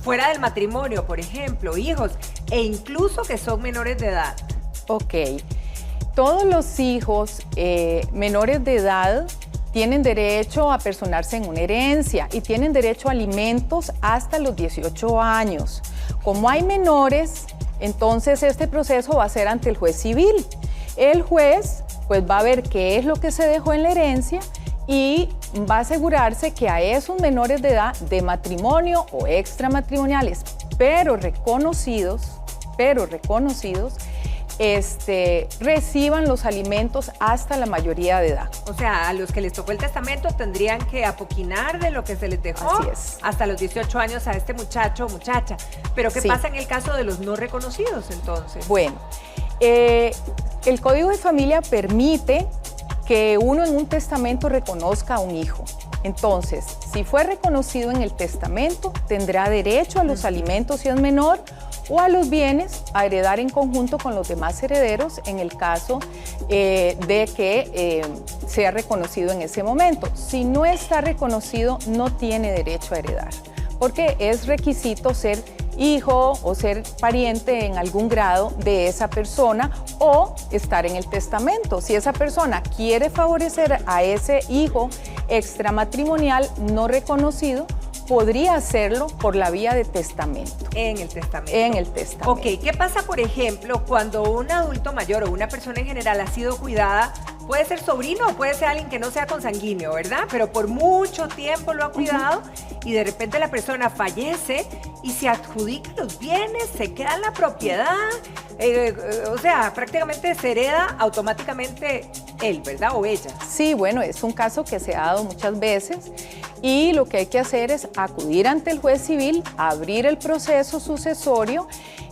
fuera del matrimonio, por ejemplo, hijos e incluso que son menores de edad? Ok. Todos los hijos menores de edad tienen derecho a personarse en una herencia y tienen derecho a alimentos hasta los 18 años. Como hay menores, entonces este proceso va a ser ante el juez civil. El juez pues va a ver qué es lo que se dejó en la herencia y va a asegurarse que a esos menores de edad de matrimonio o extramatrimoniales, pero reconocidos, reciban los alimentos hasta la mayoría de edad. O sea, a los que les tocó el testamento tendrían que apoquinar de lo que se les dejó. Así es. Hasta los 18 años a este muchacho o muchacha. Pero ¿qué pasa en el caso de los no reconocidos entonces? Bueno, el Código de Familia permite que uno en un testamento reconozca a un hijo. Entonces, si fue reconocido en el testamento, tendrá derecho a los alimentos si es menor o a los bienes a heredar en conjunto con los demás herederos en el caso de que sea reconocido en ese momento. Si no está reconocido, no tiene derecho a heredar, porque es requisito ser hijo o ser pariente en algún grado de esa persona o estar en el testamento. Si esa persona quiere favorecer a ese hijo extramatrimonial no reconocido, podría hacerlo por la vía de testamento. En el testamento. En el testamento. Ok, ¿qué pasa, por ejemplo, cuando un adulto mayor o una persona en general ha sido cuidada? Puede ser sobrino o puede ser alguien que no sea consanguíneo, ¿verdad? Pero por mucho tiempo lo ha cuidado y de repente la persona fallece y se adjudica los bienes, se queda en la propiedad, o sea, prácticamente se hereda automáticamente él, ¿verdad? O ella. Sí, bueno, es un caso que se ha dado muchas veces y lo que hay que hacer es acudir ante el juez civil, abrir el proceso sucesorio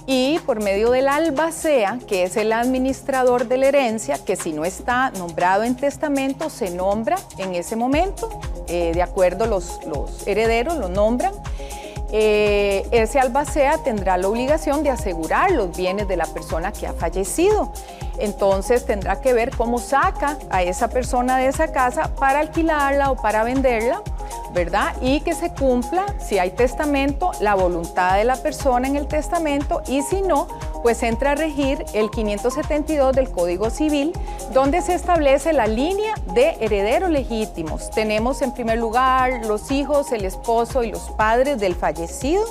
y por medio del albacea, que es el administrador de la herencia, que si no está nombrado en testamento, se nombra en ese momento, de acuerdo los herederos lo nombran. Ese albacea tendrá la obligación de asegurar los bienes de la persona que ha fallecido. Entonces tendrá que ver cómo saca a esa persona de esa casa para alquilarla o para venderla, ¿verdad? Y que se cumpla, si hay testamento, la voluntad de la persona en el testamento y si no, pues entra a regir el 572 del Código Civil, donde se establece la línea de herederos legítimos. Tenemos en primer lugar los hijos, el esposo y los padres del fallecido.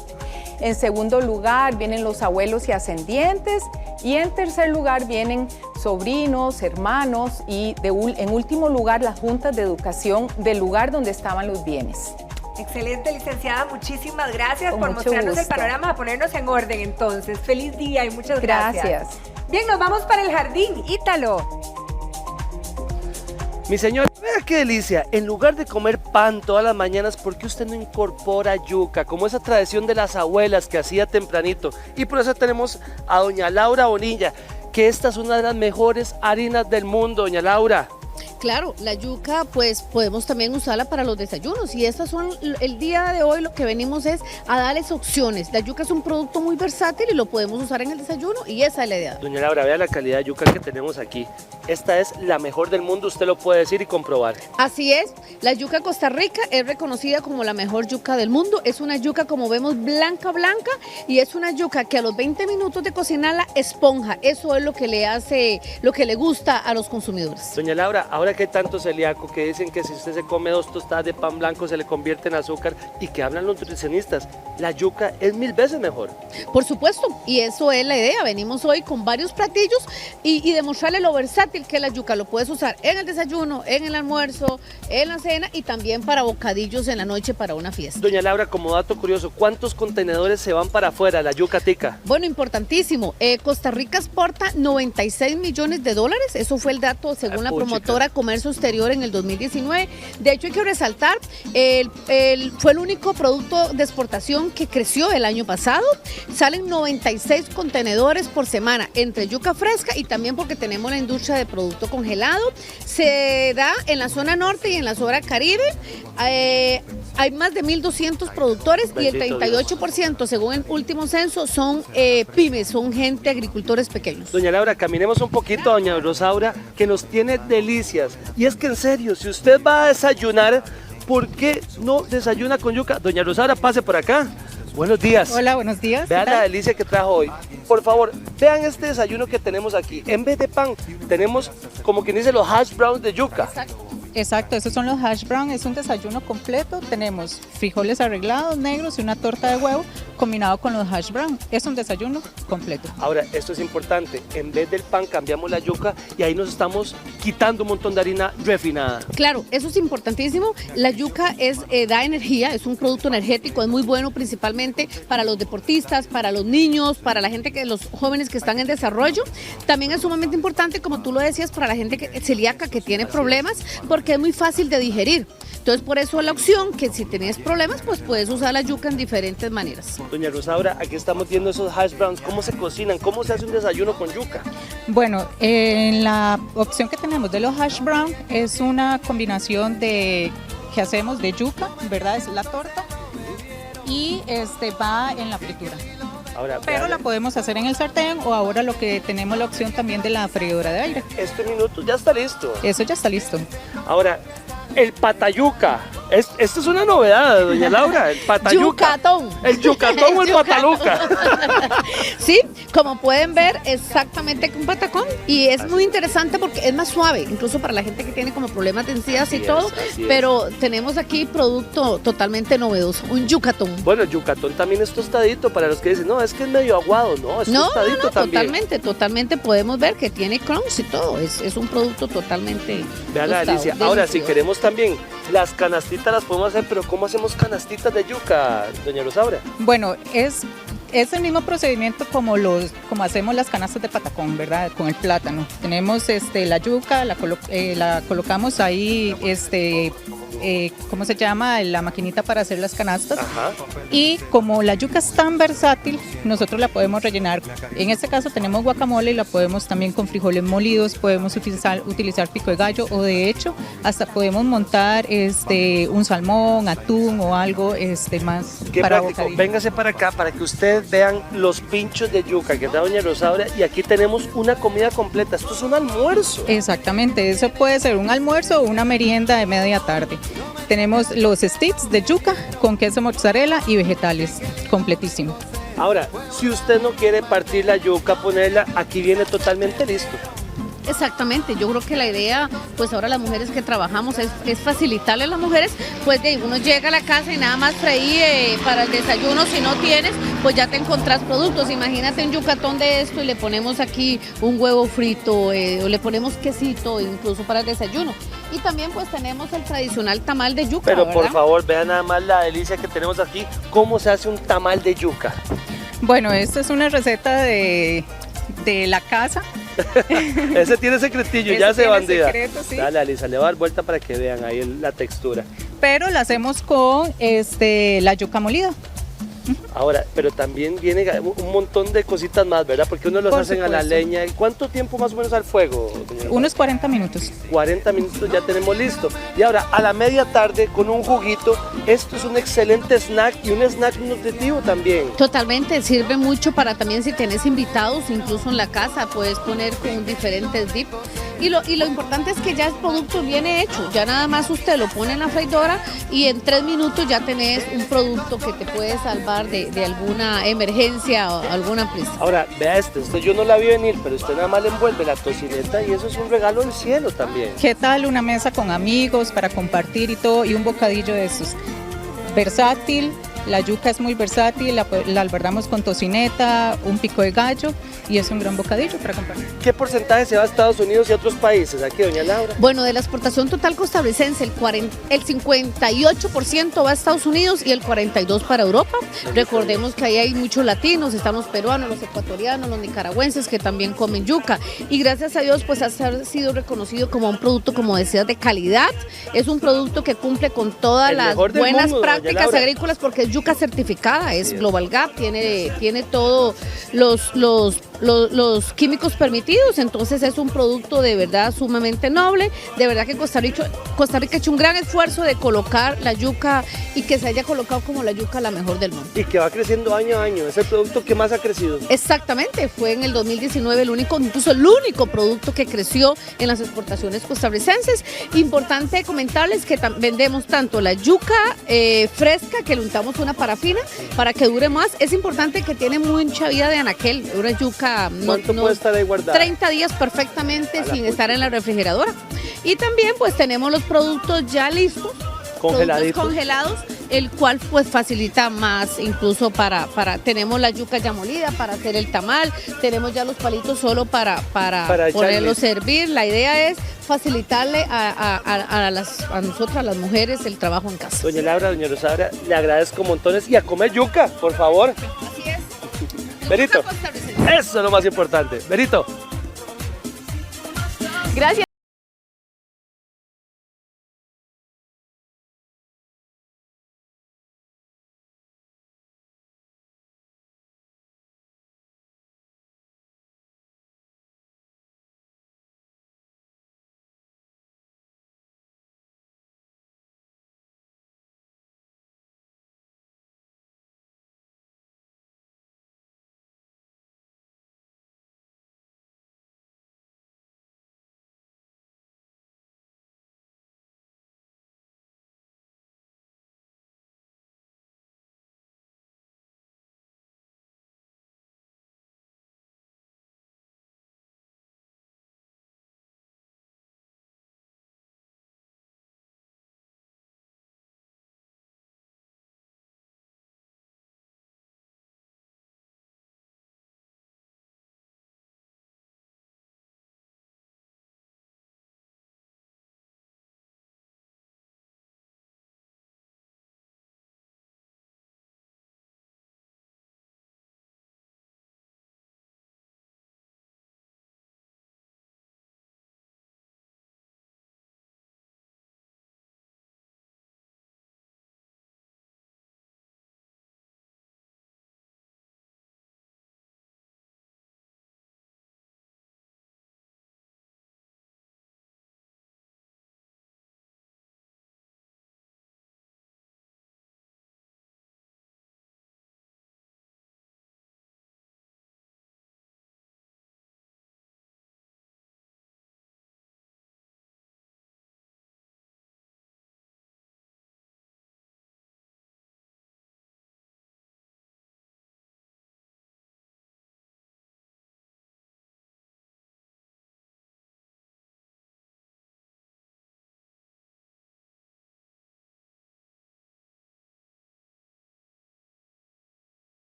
En segundo lugar vienen los abuelos y ascendientes. Y en tercer lugar vienen sobrinos, hermanos y en último lugar las juntas de educación del lugar donde estaban los bienes. Excelente, licenciada. Muchísimas gracias por mostrarnos el panorama, a ponernos en orden entonces. Feliz día y muchas gracias. Gracias. Bien, nos vamos para el jardín. Ítalo. Mi señor, vea qué delicia. En lugar de comer pan todas las mañanas, ¿por qué usted no incorpora yuca? Como esa tradición de las abuelas que hacía tempranito. Y por eso tenemos a doña Laura Bonilla, que esta es una de las mejores harinas del mundo, doña Laura. Claro, la yuca pues podemos también usarla para los desayunos y estas son, el día de hoy lo que venimos es a darles opciones. La yuca es un producto muy versátil y lo podemos usar en el desayuno y esa es la idea. Doña Laura, vea la calidad de yuca que tenemos aquí. Esta es la mejor del mundo, usted lo puede decir y comprobar. Así es, la yuca Costa Rica es reconocida como la mejor yuca del mundo. Es una yuca, como vemos, blanca y es una yuca que a los 20 minutos de cocinarla esponja. Eso es lo que le hace, lo que le gusta a los consumidores. Doña Laura, ahora que hay tanto celíaco que dicen que si usted se come 2 tostadas de pan blanco se le convierte en azúcar y que hablan los nutricionistas, la yuca es 1000 veces mejor. Por supuesto, y eso es la idea. Venimos hoy con varios platillos y demostrarle lo versátil que es la yuca. Lo puedes usar en el desayuno, en el almuerzo, en la cena y también para bocadillos en la noche para una fiesta. Doña Laura, como dato curioso, ¿cuántos contenedores se van para afuera la yuca tica? Bueno, importantísimo. Costa Rica exporta $96 millones. Eso fue el dato según la promotora Comercio Exterior en el 2019. De hecho, hay que resaltar, fue el único producto de exportación que creció el año pasado. Salen 96 contenedores por semana entre yuca fresca y también porque tenemos la industria de producto congelado. Se da en la zona norte y en la zona caribe. Hay más de 1.200 productores y el 38%, según el último censo, son pymes, son gente, agricultores pequeños. Doña Laura, caminemos un poquito, doña Rosaura, que nos tiene delicias. Y es que en serio, si usted va a desayunar, ¿por qué no desayuna con yuca? Doña Rosaura, pase por acá. Buenos días. Hola, buenos días. Vean la delicia que trajo hoy. Por favor, vean este desayuno que tenemos aquí. En vez de pan, tenemos, como quien dice, los hash browns de yuca. Exacto, esos son los hash brown, es un desayuno completo. Tenemos frijoles arreglados negros y una torta de huevo combinado con los hash brown. Es un desayuno completo. Ahora, esto es importante. En vez del pan cambiamos la yuca y ahí nos estamos quitando un montón de harina refinada. Claro, eso es importantísimo. La yuca da energía, es un producto energético, es muy bueno principalmente para los deportistas, para los niños, para la gente los jóvenes que están en desarrollo. También es sumamente importante, como tú lo decías, para la gente celíaca que tiene problemas, porque es muy fácil de digerir. Entonces, por eso la opción que si tenés problemas, pues puedes usar la yuca en diferentes maneras. Doña Rosaura, aquí estamos viendo esos hash browns, ¿cómo se cocinan? ¿Cómo se hace un desayuno con yuca? Bueno, la opción que tenemos de los hash brown es una combinación que hacemos de yuca, ¿verdad? Es la torta y va en la fritura. Ahora, pero la podemos hacer en el sartén o ahora lo que tenemos la opción también de la freidora de aire. Este minuto ya está listo. Eso ya está listo. Ahora, el patayuca. Esta es una novedad, doña Laura, el patayuca. Yucatón. El yucatón o el pataluca. Sí, como pueden ver, exactamente un patacón. Y es muy interesante porque es más suave, incluso para la gente que tiene como problemas de encías y todo. Pero tenemos aquí producto totalmente novedoso, un yucatón. Bueno, el yucatón también es tostadito para los que dicen, no, es que es medio aguado, no, es tostadito también. Totalmente podemos ver que tiene crunch y todo. Es un producto totalmente Vean la delicia. delicioso. Ahora, si queremos también las canastitas las podemos hacer, pero ¿cómo hacemos canastitas de yuca, doña Rosaura? Bueno, es el mismo procedimiento como hacemos las canastas de patacón, ¿verdad? Con el plátano. Tenemos la yuca, la colocamos ahí, ¿cómo se llama? La maquinita para hacer las canastas. Ajá. Y como la yuca es tan versátil, nosotros la podemos rellenar. En este caso tenemos guacamole y la podemos también con frijoles molidos, podemos utilizar pico de gallo o de hecho hasta podemos montar un salmón, atún o algo más. Qué para práctico. bocadillo. Véngase para acá para que ustedes vean los pinchos de yuca que da doña Rosaura y aquí tenemos una comida completa. Esto es un almuerzo. Exactamente, eso puede ser un almuerzo o una merienda de media tarde. Tenemos los sticks de yuca con queso mozzarella y vegetales, completísimo. Ahora, si usted no quiere partir la yuca, ponerla, aquí viene totalmente listo. Exactamente, yo creo que la idea, pues ahora las mujeres que trabajamos es facilitarle a las mujeres, pues uno llega a la casa y nada más trae para el desayuno, si no tienes, pues ya te encontrás productos. Imagínate un yucatón de esto y le ponemos aquí un huevo frito o le ponemos quesito incluso para el desayuno. Y también pues tenemos el tradicional tamal de yuca, Pero ¿verdad? por favor, vean nada más la delicia que tenemos aquí, cómo se hace un tamal de yuca. Bueno, esta es una receta de la casa. Ese tiene secretillo, Ese ya se tiene bandida. secreto, sí. Dale, Alisa, le voy a dar vuelta para que vean ahí la textura. Pero la hacemos con la yuca molida. Ahora, pero también viene un montón de cositas más, ¿verdad? Porque uno los Por hacen a la supuesto. leña. ¿Cuánto tiempo más o menos al fuego, doña Unos 40 minutos. 40 minutos ya tenemos listo. Y ahora, a la media tarde, con un juguito, esto es un excelente snack y un snack nutritivo también. Totalmente, sirve mucho para también si tenés invitados, incluso en la casa, puedes poner con diferentes dip. Y lo importante es que ya el producto viene hecho, ya nada más usted lo pone en la freidora y en 3 minutos ya tenés un producto que te puede salvar de alguna emergencia o alguna prisa. Ahora, vea esto yo no la vi venir, pero usted nada más le envuelve la tocineta y eso es un regalo del cielo también. ¿Qué tal una mesa con amigos para compartir y todo? Y un bocadillo de estos. Versátil, la yuca es muy versátil, la albergamos con tocineta, un pico de gallo y es un gran bocadillo para compartir. ¿Qué porcentaje se va a Estados Unidos y a otros países? Aquí, doña Laura. Bueno, de la exportación total costarricense, el 58% va a Estados Unidos y el 42% para Europa. Recordemos que ahí hay muchos latinos, están los peruanos, los ecuatorianos, los nicaragüenses que también comen yuca. Y gracias a Dios, pues ha sido reconocido como un producto, como decías, de calidad. Es un producto que cumple con todas las buenas prácticas agrícolas porque es yuca certificada, es Global Gap, tiene todos los químicos permitidos, entonces es un producto de verdad sumamente noble. De verdad que Costa Rica ha hecho un gran esfuerzo de colocar la yuca y que se haya colocado como la yuca la mejor del mundo. Y que va creciendo año a año, es el producto que más ha crecido. Exactamente, fue en el 2019 incluso el único producto que creció en las exportaciones costarricenses. Importante comentarles que vendemos tanto la yuca fresca, que le untamos una parafina para que dure más. Es importante que tiene mucha vida de anaquel, una yuca ¿Cuánto puede estar ahí guardada? 30 días perfectamente sin estar en la refrigeradora. Y también pues tenemos los productos ya listos, productos congelados, el cual pues facilita más incluso tenemos la yuca ya molida para hacer el tamal, tenemos ya los palitos solo para poderlo servir. La idea es facilitarle a nosotras, las mujeres, el trabajo en casa. Doña Laura, doña Rosaura, le agradezco montones y a comer yuca, por favor. Así es. Berito, eso es lo más importante. Berito. Gracias.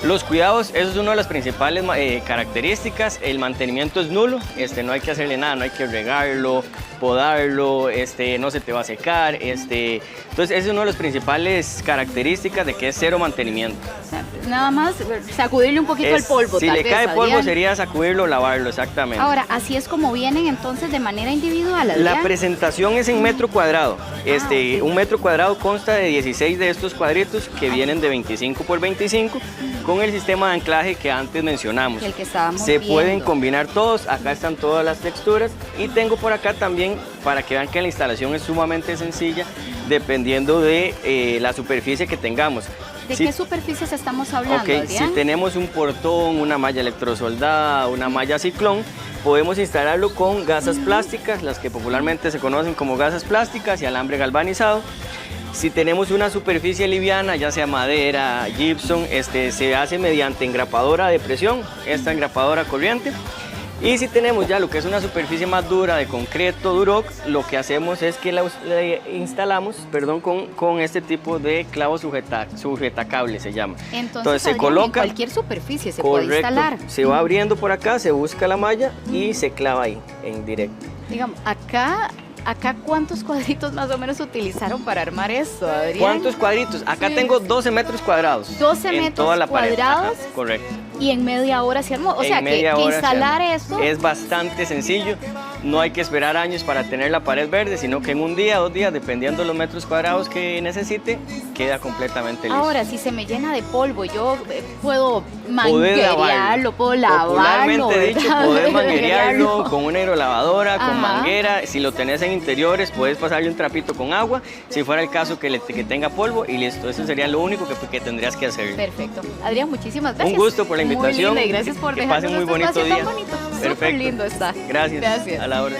Los cuidados, eso es una de las principales características. El mantenimiento es nulo, no hay que hacerle nada, no hay que regarlo, podarlo, no se te va a secar. Entonces, esa es una de las principales características de que es cero mantenimiento. Nada más sacudirle un poquito el polvo. Si tal le vez, cae polvo Adrián. sería sacudirlo, lavarlo, exactamente. Ahora, así es como vienen entonces de manera individual, Adrián. La presentación es en metro cuadrado. Un metro cuadrado consta de 16 de estos cuadritos que vienen de 25 por 25 con el sistema de anclaje que antes mencionamos. El que estábamos Se viendo. pueden combinar todos, acá están todas las texturas y tengo por acá también para que vean que la instalación es sumamente sencilla dependiendo de la superficie que tengamos. ¿De qué superficies estamos hablando, Ok, Adrián? si tenemos un portón, una malla electrosoldada, una malla ciclón, podemos instalarlo con gasas plásticas, las que popularmente se conocen como gasas plásticas y alambre galvanizado. Si tenemos una superficie liviana, ya sea madera, gypsum, se hace mediante engrapadora de presión, esta engrapadora corriente. Y si tenemos ya lo que es una superficie más dura de concreto Duroc, lo que hacemos es que la instalamos con este tipo de clavo sujetacable, se llama. Entonces se Adrián, coloca en cualquier superficie se puede instalar. Se va abriendo por acá, se busca la malla y se clava ahí en directo. Digamos, acá ¿cuántos cuadritos más o menos utilizaron para armar esto, Adrián? ¿Cuántos cuadritos? Acá tengo 12 metros cuadrados. 12 en metros toda la pared. cuadrados. Ajá, correcto. Y en media hora se armó. O sea, que instalar esto... Es bastante sencillo. No hay que esperar años para tener la pared verde, sino que en un día, 2 días, dependiendo de los metros cuadrados que necesite, queda completamente listo. Ahora, si se me llena de polvo, yo puedo manguerearlo, puedo lavarlo. Popularmente dicho, ¿verdad? podés manguerearlo con una hidrolavadora, Ajá. con manguera. Si lo tenés en interiores, puedes pasarle un trapito con agua. Si fuera el caso que tenga polvo y listo. Eso sería lo único que tendrías que hacer. Perfecto. Adrián, muchísimas gracias. Un gusto por la invitación. Muy linda y gracias por que dejarnos pasen muy este bonito espacio día. tan bonito. Perfecto. Súper lindo está. Gracias. A la orden.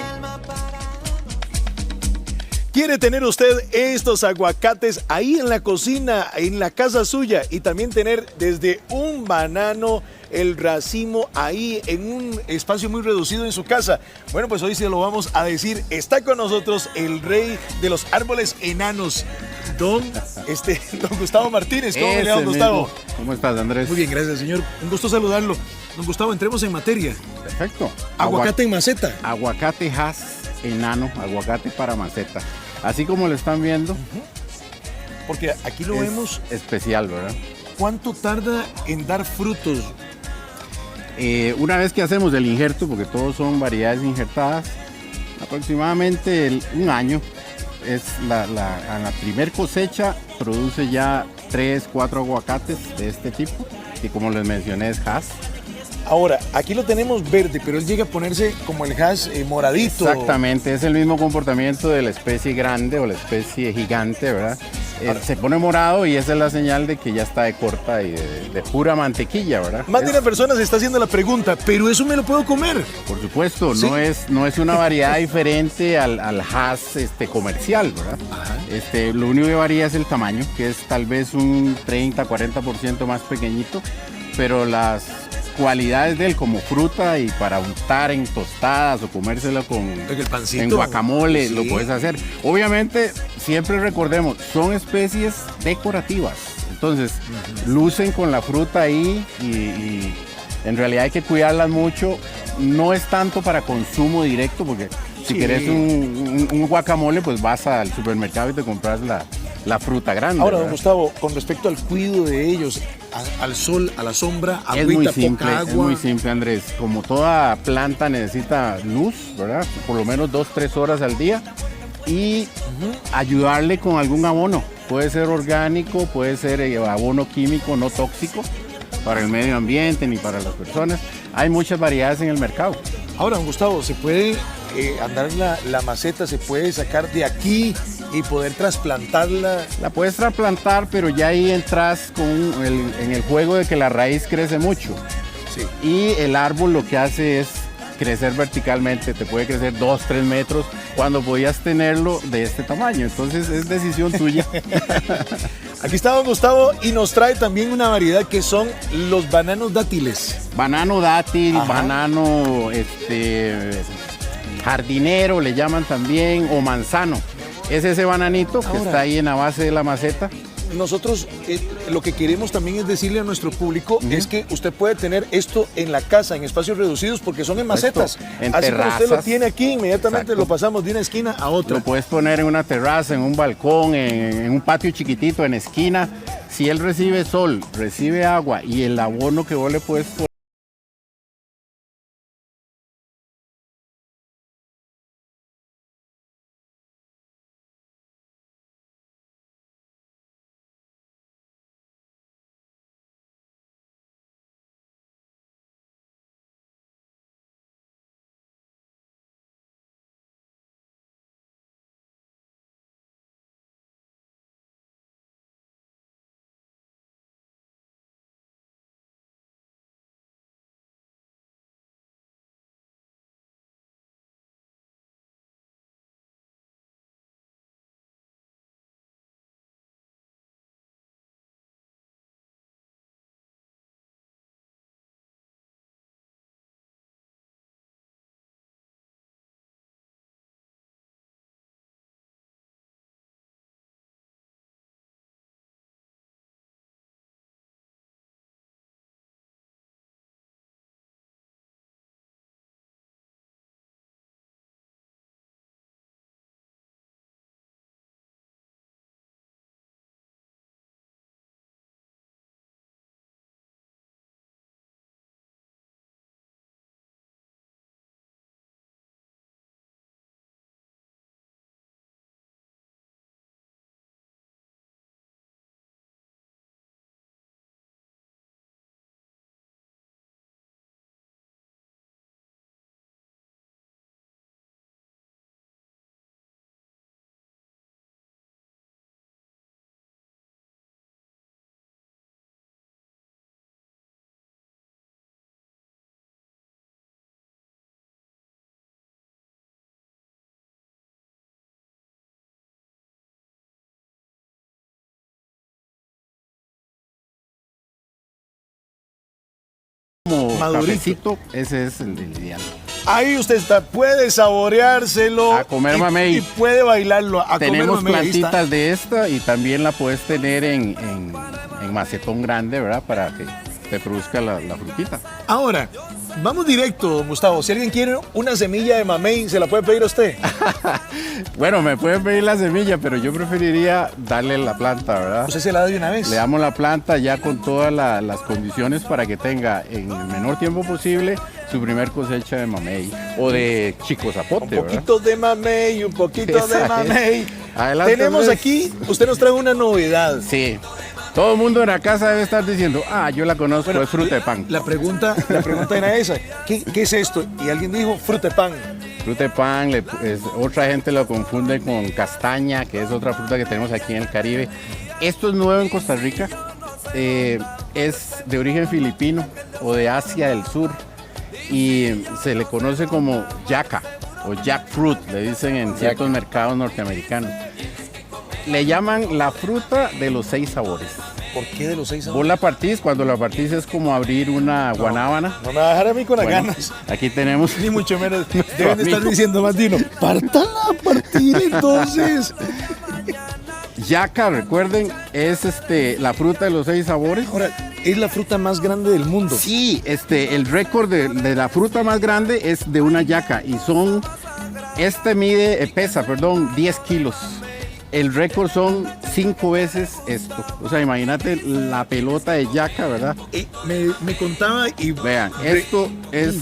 ¿Quiere tener usted estos aguacates ahí en la cocina, en la casa suya y también tener desde un banano el racimo ahí en un espacio muy reducido en su casa? Bueno, pues hoy se lo vamos a decir. Está con nosotros el rey de los árboles enanos, don Gustavo Martínez. ¿Cómo le va, don Gustavo? ¿Cómo estás, Andrés? Muy bien, gracias, señor. Un gusto saludarlo. Don Gustavo, entremos en materia. Perfecto. Aguacate en maceta. Aguacate Hass enano, aguacate para maceta. Así como lo están viendo. Porque aquí lo vemos. Especial, ¿verdad? ¿Cuánto tarda en dar frutos? Una vez que hacemos el injerto, porque todos son variedades injertadas, aproximadamente un año. A la primer cosecha produce ya 3, 4 aguacates de este tipo, que como les mencioné es Hass. Ahora, aquí lo tenemos verde, pero él llega a ponerse como el Hass moradito. Exactamente, es el mismo comportamiento de la especie grande o la especie gigante, ¿verdad? Se pone morado y esa es la señal de que ya está de corta y de pura mantequilla, ¿verdad? Más de una persona se está haciendo la pregunta, ¿pero eso me lo puedo comer? Por supuesto, ¿Sí? no es una variedad diferente al Hass comercial, ¿verdad? Lo único que varía es el tamaño, que es tal vez un 30-40% más pequeñito, pero las cualidades de él como fruta y para untar en tostadas o comérselo en guacamole, sí, lo puedes hacer. Obviamente, siempre recordemos, son especies decorativas, entonces lucen con la fruta ahí y en realidad hay que cuidarlas mucho. No es tanto para consumo directo, porque si querés un guacamole, pues vas al supermercado y te compras la fruta grande. Ahora, don Gustavo, con respecto al cuidado de ellos, al sol, a la sombra, agüita, poca agua. Es muy simple, Andrés. Como toda planta necesita luz, ¿verdad? Por lo menos 2-3 horas al día. Y ayudarle con algún abono. Puede ser orgánico, puede ser abono químico no tóxico para el medio ambiente ni para las personas. Hay muchas variedades en el mercado. Ahora, don Gustavo, ¿se puede andar la maceta, se puede sacar de aquí y poder trasplantarla? La puedes trasplantar, pero ya ahí entras en el juego de que la raíz crece mucho. Sí. Y el árbol lo que hace es crecer verticalmente, te puede crecer 2-3 metros cuando podías tenerlo de este tamaño. Entonces es decisión tuya. Aquí está don Gustavo y nos trae también una variedad que son los bananos dátiles. Banano dátil, banano jardinero le llaman también, o manzano. Es ese bananito que está ahí en la base de la maceta nosotros lo que queremos también es decirle a nuestro público es que usted puede tener esto en la casa, en espacios reducidos, porque son en macetas. En así terrazas. como usted lo tiene aquí, inmediatamente lo pasamos de una esquina a otra. Lo puedes poner en una terraza, en un balcón, en un patio chiquitito, en esquina. Si él recibe sol, recibe agua y el abono que vos le puedes poner. Como cafecito, ese es el ideal. Ahí usted está, puede saboreárselo. A comer mamey. Y puede bailarlo. Tenemos plantitas de esta y también la puedes tener en macetón grande, ¿verdad? Para que te produzca la frutita. Ahora, vamos directo, don Gustavo. Si alguien quiere una semilla de mamey, ¿se la puede pedir a usted? Bueno, me pueden pedir la semilla, pero yo preferiría darle la planta, ¿verdad? ¿Usted se la da de una vez? Le damos la planta ya con todas las condiciones para que tenga en el menor tiempo posible su primer cosecha de mamey o de chico zapote, un poquito de mamey, un poquito de mamey. Adelante, tenemos pues. Aquí, usted nos trae una novedad. Sí. Todo el mundo en la casa debe estar diciendo, yo la conozco, es fruta de pan. La pregunta era esa, ¿qué es esto? Y alguien dijo, fruta de pan. Fruta de pan, otra gente lo confunde con castaña, que es otra fruta que tenemos aquí en el Caribe. Esto es nuevo en Costa Rica, es de origen filipino o de Asia del Sur y se le conoce como yaca o jackfruit, le dicen en ciertos mercados norteamericanos. Le llaman la fruta de los 6 sabores. ¿Por qué de los 6 sabores? Vos la partís, cuando la partís es como abrir una guanábana. No me va a dejar a mí con las ganas. Aquí tenemos... Ni mucho menos. Deben de estar diciendo más Dino. Pártala a partir entonces. Yaca, recuerden, es la fruta de los 6 sabores. Ahora, es la fruta más grande del mundo. Sí, el récord de la fruta más grande es de una yaca y pesa 10 kilos. El récord son 5 veces esto. O sea, imagínate la pelota de yaca, ¿verdad? Me contaba y... Vean, esto es...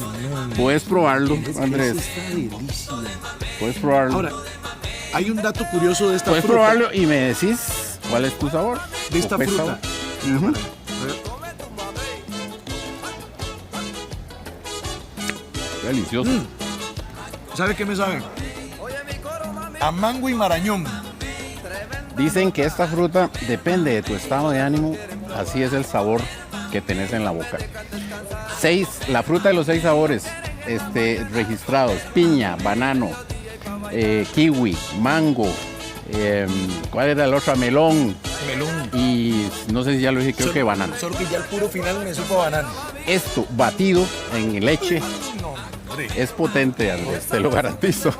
Puedes probarlo, Andrés. Está delicioso. Puedes probarlo. Ahora, hay un dato curioso de esta fruta. Puedes probarlo y me decís cuál es tu sabor. De esta fruta. Delicioso. ¿Sabe qué me sabe? A mango y marañón. Dicen que esta fruta depende de tu estado de ánimo, así es el sabor que tenés en la boca. La fruta de los 6 sabores registrados: piña, banano, kiwi, mango, ¿cuál era el otro? Melón. Y no sé si ya lo dije, creo que banano. Solo que ya el puro final me supo banano. Esto batido en leche. Es potente, Andrés, te lo garantizo.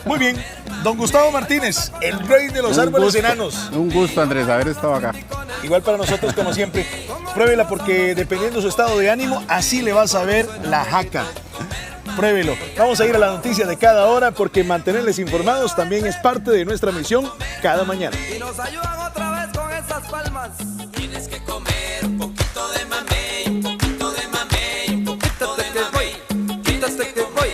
Muy bien, don Gustavo Martínez, el rey de los árboles enanos. Un gusto, Andrés, haber estado acá. igual para nosotros como siempre. Pruébela porque dependiendo de su estado de ánimo, así le va a saber la jaca. Pruébelo. Vamos a ir a la noticia de cada hora porque mantenerles informados también es parte de nuestra misión cada mañana. Y nos ayudan otra vez con esas palmas. Tienes que comer un poquito de mamey, un poquito de mamey, un poquito de mamey. Quítate que voy.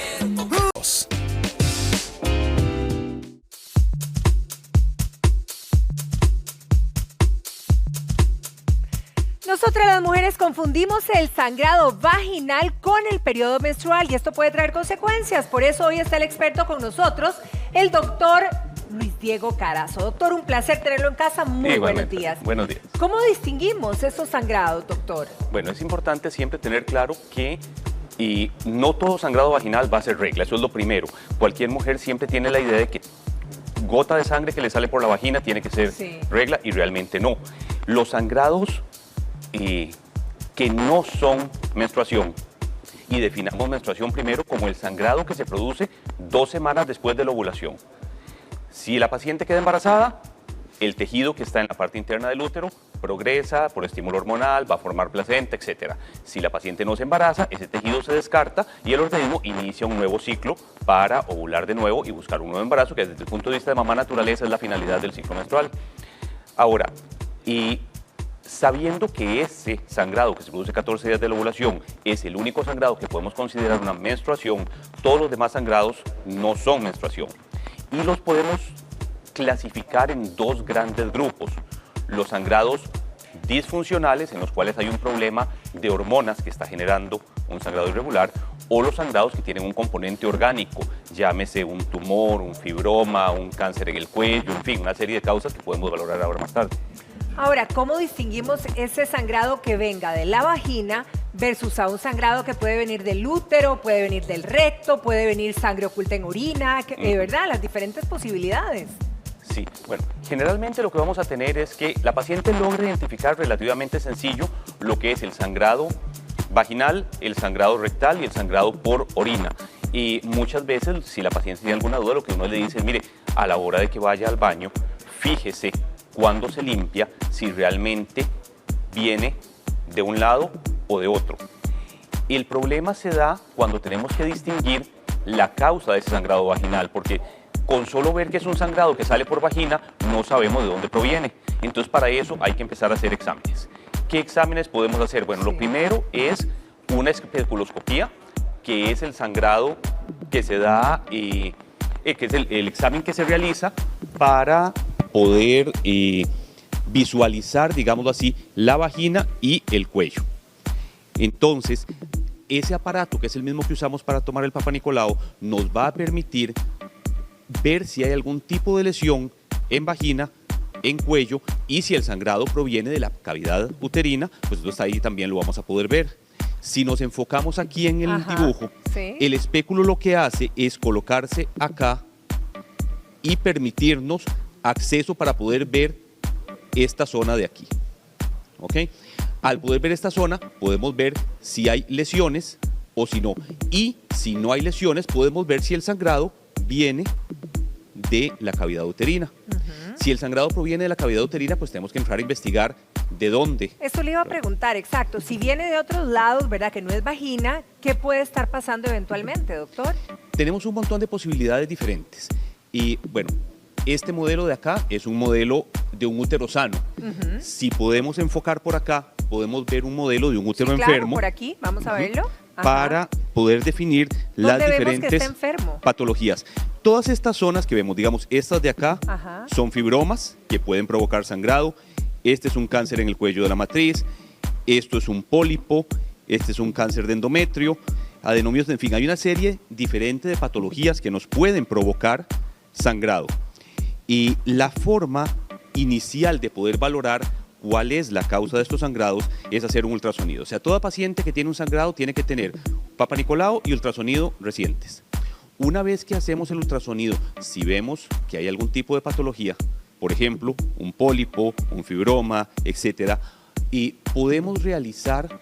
Nosotras las mujeres confundimos el sangrado vaginal con el periodo menstrual y esto puede traer consecuencias. Por eso hoy está el experto con nosotros, el doctor Luis Diego Carazo. Doctor, un placer tenerlo en casa. Muy buenos días. Buenos días. ¿Cómo distinguimos estos sangrados, doctor? Bueno, es importante siempre tener claro que no todo sangrado vaginal va a ser regla, eso es lo primero. Cualquier mujer siempre tiene la idea de que gota de sangre que le sale por la vagina tiene que ser regla y realmente no. Los sangrados que no son menstruación, y definamos menstruación primero como el sangrado que se produce 2 semanas después de la ovulación. Si la paciente queda embarazada, el tejido que está en la parte interna del útero progresa por estímulo hormonal, va a formar placenta, etc. Si la paciente no se embaraza, ese tejido se descarta y el organismo inicia un nuevo ciclo para ovular de nuevo y buscar un nuevo embarazo, que desde el punto de vista de mamá naturaleza es la finalidad del ciclo menstrual. Ahora, sabiendo que ese sangrado que se produce 14 días de la ovulación es el único sangrado que podemos considerar una menstruación, todos los demás sangrados no son menstruación. Y los podemos clasificar en 2 grandes grupos. Los sangrados disfuncionales, en los cuales hay un problema de hormonas que está generando un sangrado irregular, o los sangrados que tienen un componente orgánico, llámese un tumor, un fibroma, un cáncer en el cuello, en fin, una serie de causas que podemos valorar ahora más tarde. Ahora, ¿cómo distinguimos ese sangrado que venga de la vagina versus a un sangrado que puede venir del útero, puede venir del recto, puede venir sangre oculta en orina, ¿verdad? Las diferentes posibilidades. Sí, bueno, generalmente lo que vamos a tener es que la paciente logra identificar relativamente sencillo lo que es el sangrado vaginal, el sangrado rectal y el sangrado por orina. Y muchas veces, si la paciente tiene alguna duda, lo que uno le dice es, mire, a la hora de que vaya al baño, fíjese cuando se limpia, si realmente viene de un lado o de otro. El problema se da cuando tenemos que distinguir la causa de ese sangrado vaginal, porque con solo ver que es un sangrado que sale por vagina, no sabemos de dónde proviene. Entonces, para eso hay que empezar a hacer exámenes. ¿Qué exámenes podemos hacer? Bueno, lo primero es una especuloscopía, que es el sangrado que se da, que es el examen que se realiza para poder visualizar, digámoslo así, la vagina y el cuello. Entonces, ese aparato, que es el mismo que usamos para tomar el Papa Nicolau, nos va a permitir ver si hay algún tipo de lesión en vagina, en cuello, y si el sangrado proviene de la cavidad uterina, pues entonces ahí también lo vamos a poder ver. Si nos enfocamos aquí en el dibujo, el espéculo lo que hace es colocarse acá y permitirnos acceso para poder ver esta zona de aquí. ¿Ok? Al poder ver esta zona, podemos ver si hay lesiones o si no. Y si no hay lesiones, podemos ver si el sangrado viene de la cavidad uterina. Si el sangrado proviene de la cavidad uterina, pues tenemos que entrar a investigar de dónde. Eso le iba a preguntar, exacto. Si viene de otros lados, ¿verdad? Que no es vagina, ¿qué puede estar pasando eventualmente, doctor? Tenemos un montón de posibilidades diferentes. Y bueno, este modelo de acá es un modelo de un útero sano. Si podemos enfocar por acá, podemos ver un modelo de un útero enfermo. Por aquí, vamos a verlo. Para poder definir las diferentes patologías. Todas estas zonas que vemos, digamos, estas de acá, son fibromas que pueden provocar sangrado. Este es un cáncer en el cuello de la matriz. Esto es un pólipo. Este es un cáncer de endometrio. Adenomios, en fin, hay una serie diferente de patologías que nos pueden provocar sangrado. Y la forma inicial de poder valorar cuál es la causa de estos sangrados es hacer un ultrasonido. O sea, toda paciente que tiene un sangrado tiene que tener Papa Nicolau y ultrasonido recientes. Una vez que hacemos el ultrasonido, si vemos que hay algún tipo de patología, por ejemplo, un pólipo, un fibroma, etcétera, y podemos realizar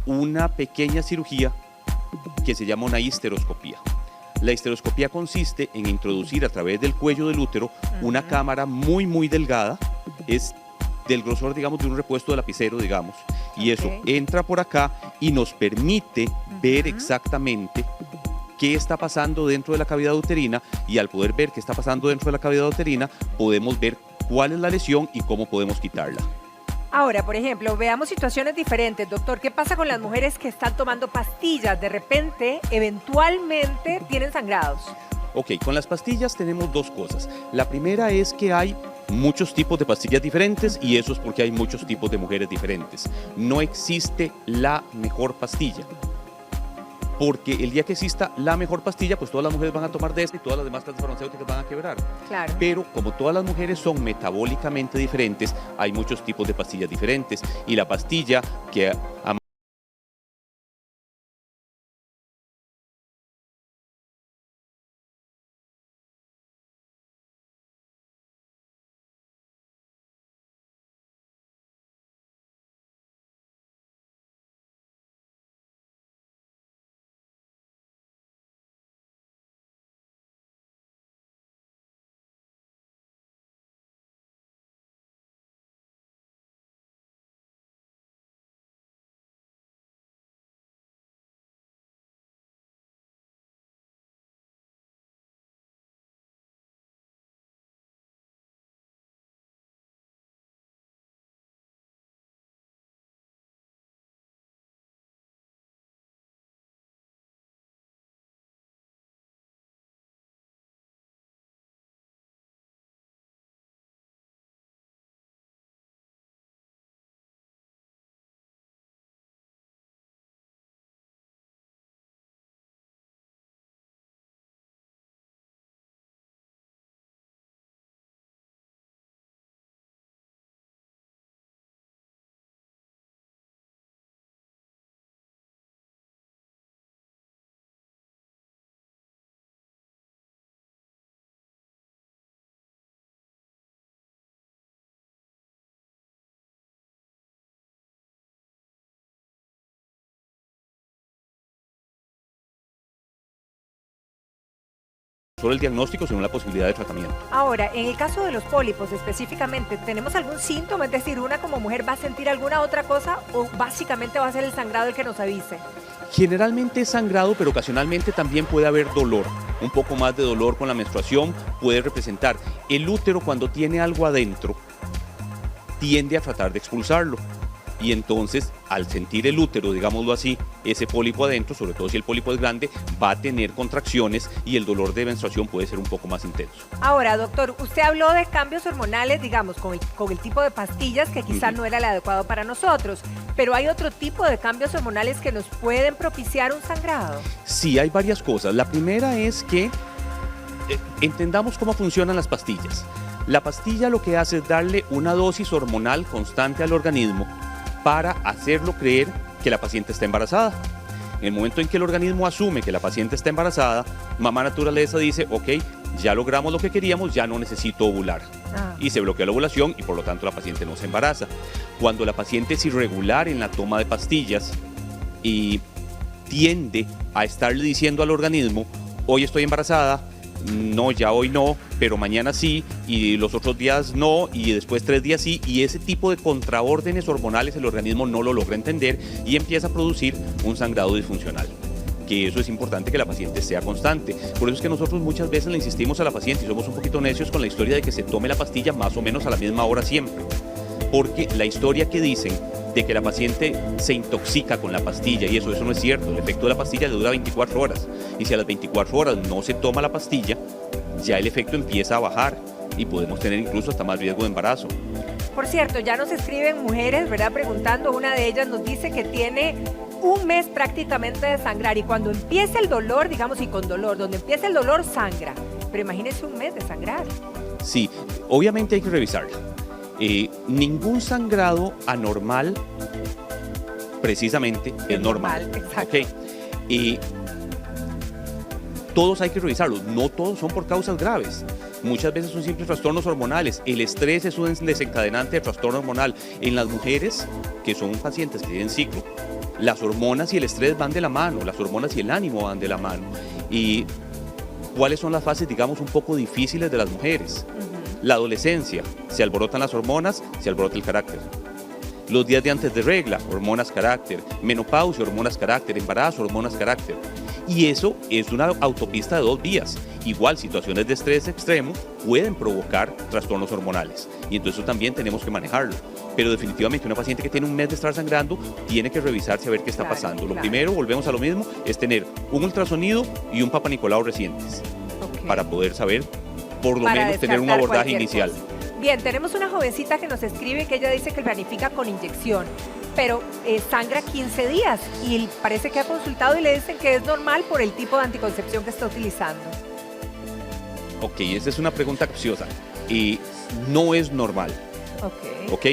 una pequeña cirugía que se llama una histeroscopía. La histeroscopía consiste en introducir a través del cuello del útero una cámara muy delgada, es del grosor, digamos, de un repuesto de lapicero, digamos, y eso entra por acá y nos permite ver exactamente qué está pasando dentro de la cavidad uterina, y al poder ver qué está pasando dentro de la cavidad uterina, podemos ver cuál es la lesión y cómo podemos quitarla. Ahora, por ejemplo, veamos situaciones diferentes, doctor. ¿Qué pasa con las mujeres que están tomando pastillas? De repente, eventualmente, tienen sangrados. Ok, con las pastillas tenemos dos cosas. La primera es que hay muchos tipos de pastillas diferentes, y eso es porque hay muchos tipos de mujeres diferentes. No existe la mejor pastilla, porque el día que exista la mejor pastilla, pues todas las mujeres van a tomar de esta y todas las demás farmacéuticas van a quebrar. Claro. Pero como todas las mujeres son metabólicamente diferentes, hay muchos tipos de pastillas diferentes, y la pastilla que solo el diagnóstico, sino la posibilidad de tratamiento. Ahora, en el caso de los pólipos específicamente, ¿tenemos algún síntoma? Es decir, ¿una como mujer va a sentir alguna otra cosa o básicamente va a ser el sangrado el que nos avise? Generalmente es sangrado, pero ocasionalmente también puede haber dolor. Un poco más de dolor con la menstruación puede representar. El útero, cuando tiene algo adentro, tiende a tratar de expulsarlo. Y entonces, al sentir el útero, digámoslo así, ese pólipo adentro, sobre todo si el pólipo es grande, va a tener contracciones y el dolor de menstruación puede ser un poco más intenso. Ahora, doctor, usted habló de cambios hormonales, digamos, con el tipo de pastillas que quizás no era el adecuado para nosotros, pero ¿hay otro tipo de cambios hormonales que nos pueden propiciar un sangrado? Sí, hay varias cosas. La primera es que entendamos cómo funcionan las pastillas. La pastilla lo que hace es darle una dosis hormonal constante al organismo para hacerlo creer que la paciente está embarazada. En el momento en que el organismo asume que la paciente está embarazada, mamá naturaleza dice, ok, ya logramos lo que queríamos, ya no necesito ovular. Y se bloquea la ovulación y por lo tanto la paciente no se embaraza. Cuando la paciente es irregular en la toma de pastillas y tiende a estarle diciendo al organismo, hoy estoy embarazada, no, ya hoy no, pero mañana sí, y los otros días no, y después 3 días sí, y ese tipo de contraórdenes hormonales el organismo no lo logra entender y empieza a producir un sangrado disfuncional. Que eso es importante que la paciente sea constante. Por eso es que nosotros muchas veces le insistimos a la paciente y somos un poquito necios con la historia de que se tome la pastilla más o menos a la misma hora siempre. Porque la historia que dicen de que la paciente se intoxica con la pastilla, y eso no es cierto. El efecto de la pastilla le dura 24 horas. Y si a las 24 horas no se toma la pastilla, ya el efecto empieza a bajar y podemos tener incluso hasta más riesgo de embarazo. Por cierto, ya nos escriben mujeres, ¿verdad? Preguntando, una de ellas nos dice que tiene un mes prácticamente de sangrar y cuando empieza el dolor, digamos, y con dolor, donde empieza el dolor sangra. Pero imagínense un mes de sangrar. Sí, obviamente hay que revisarla. Ningún sangrado anormal precisamente es normal. Exacto. Okay. Todos hay que revisarlos, no todos son por causas graves. Muchas veces son simples trastornos hormonales. El estrés es un desencadenante de trastorno hormonal. En las mujeres, que son pacientes que tienen ciclo, las hormonas y el estrés van de la mano, las hormonas y el ánimo van de la mano. ¿Y cuáles son las fases, digamos, un poco difíciles de las mujeres? La adolescencia, se alborotan las hormonas, se alborota el carácter. Los días de antes de regla, hormonas, carácter. Menopausia, hormonas, carácter. Embarazo, hormonas, carácter. Y eso es una autopista de 2 vías. Igual, situaciones de estrés extremo pueden provocar trastornos hormonales. Y entonces eso también tenemos que manejarlo. Pero definitivamente una paciente que tiene un mes de estar sangrando tiene que revisarse a ver qué está pasando. Lo primero, volvemos a lo mismo, es tener un ultrasonido y un Papa Nicolau recientes. Para poder saber, por lo menos, tener un abordaje inicial. Bien, tenemos una jovencita que nos escribe que ella dice que planifica con inyección, pero sangra 15 días y parece que ha consultado y le dicen que es normal por el tipo de anticoncepción que está utilizando. Ok, esa es una pregunta capciosa. No es normal. Ok.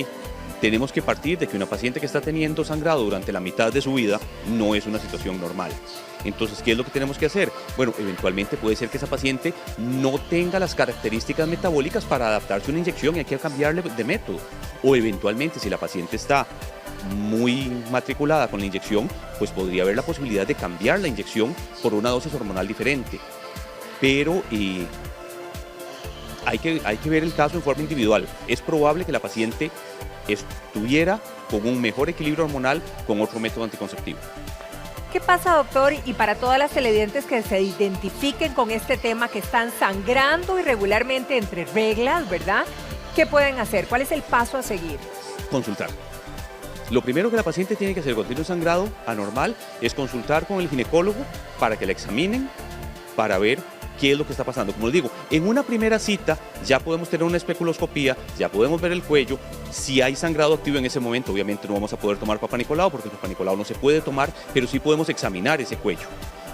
Tenemos que partir de que una paciente que está teniendo sangrado durante la mitad de su vida no es una situación normal. Entonces, ¿qué es lo que tenemos que hacer? Bueno, eventualmente puede ser que esa paciente no tenga las características metabólicas para adaptarse a una inyección y hay que cambiarle de método. O eventualmente, si la paciente está muy matriculada con la inyección, pues podría haber la posibilidad de cambiar la inyección por una dosis hormonal diferente. Pero hay que ver el caso en forma individual. Es probable que la paciente estuviera con un mejor equilibrio hormonal con otro método anticonceptivo. ¿Qué pasa, doctor? Y para todas las televidentes que se identifiquen con este tema, que están sangrando irregularmente entre reglas, ¿verdad? ¿Qué pueden hacer? ¿Cuál es el paso a seguir? Consultar. Lo primero que la paciente tiene que hacer cuando tiene un sangrado anormal es consultar con el ginecólogo para que la examinen, para ver qué es lo que está pasando. Como les digo, en una primera cita ya podemos tener una especuloscopía, ya podemos ver el cuello. Si hay sangrado activo en ese momento, obviamente no vamos a poder tomar Papa Nicolau porque el Papa Nicolau no se puede tomar, pero sí podemos examinar ese cuello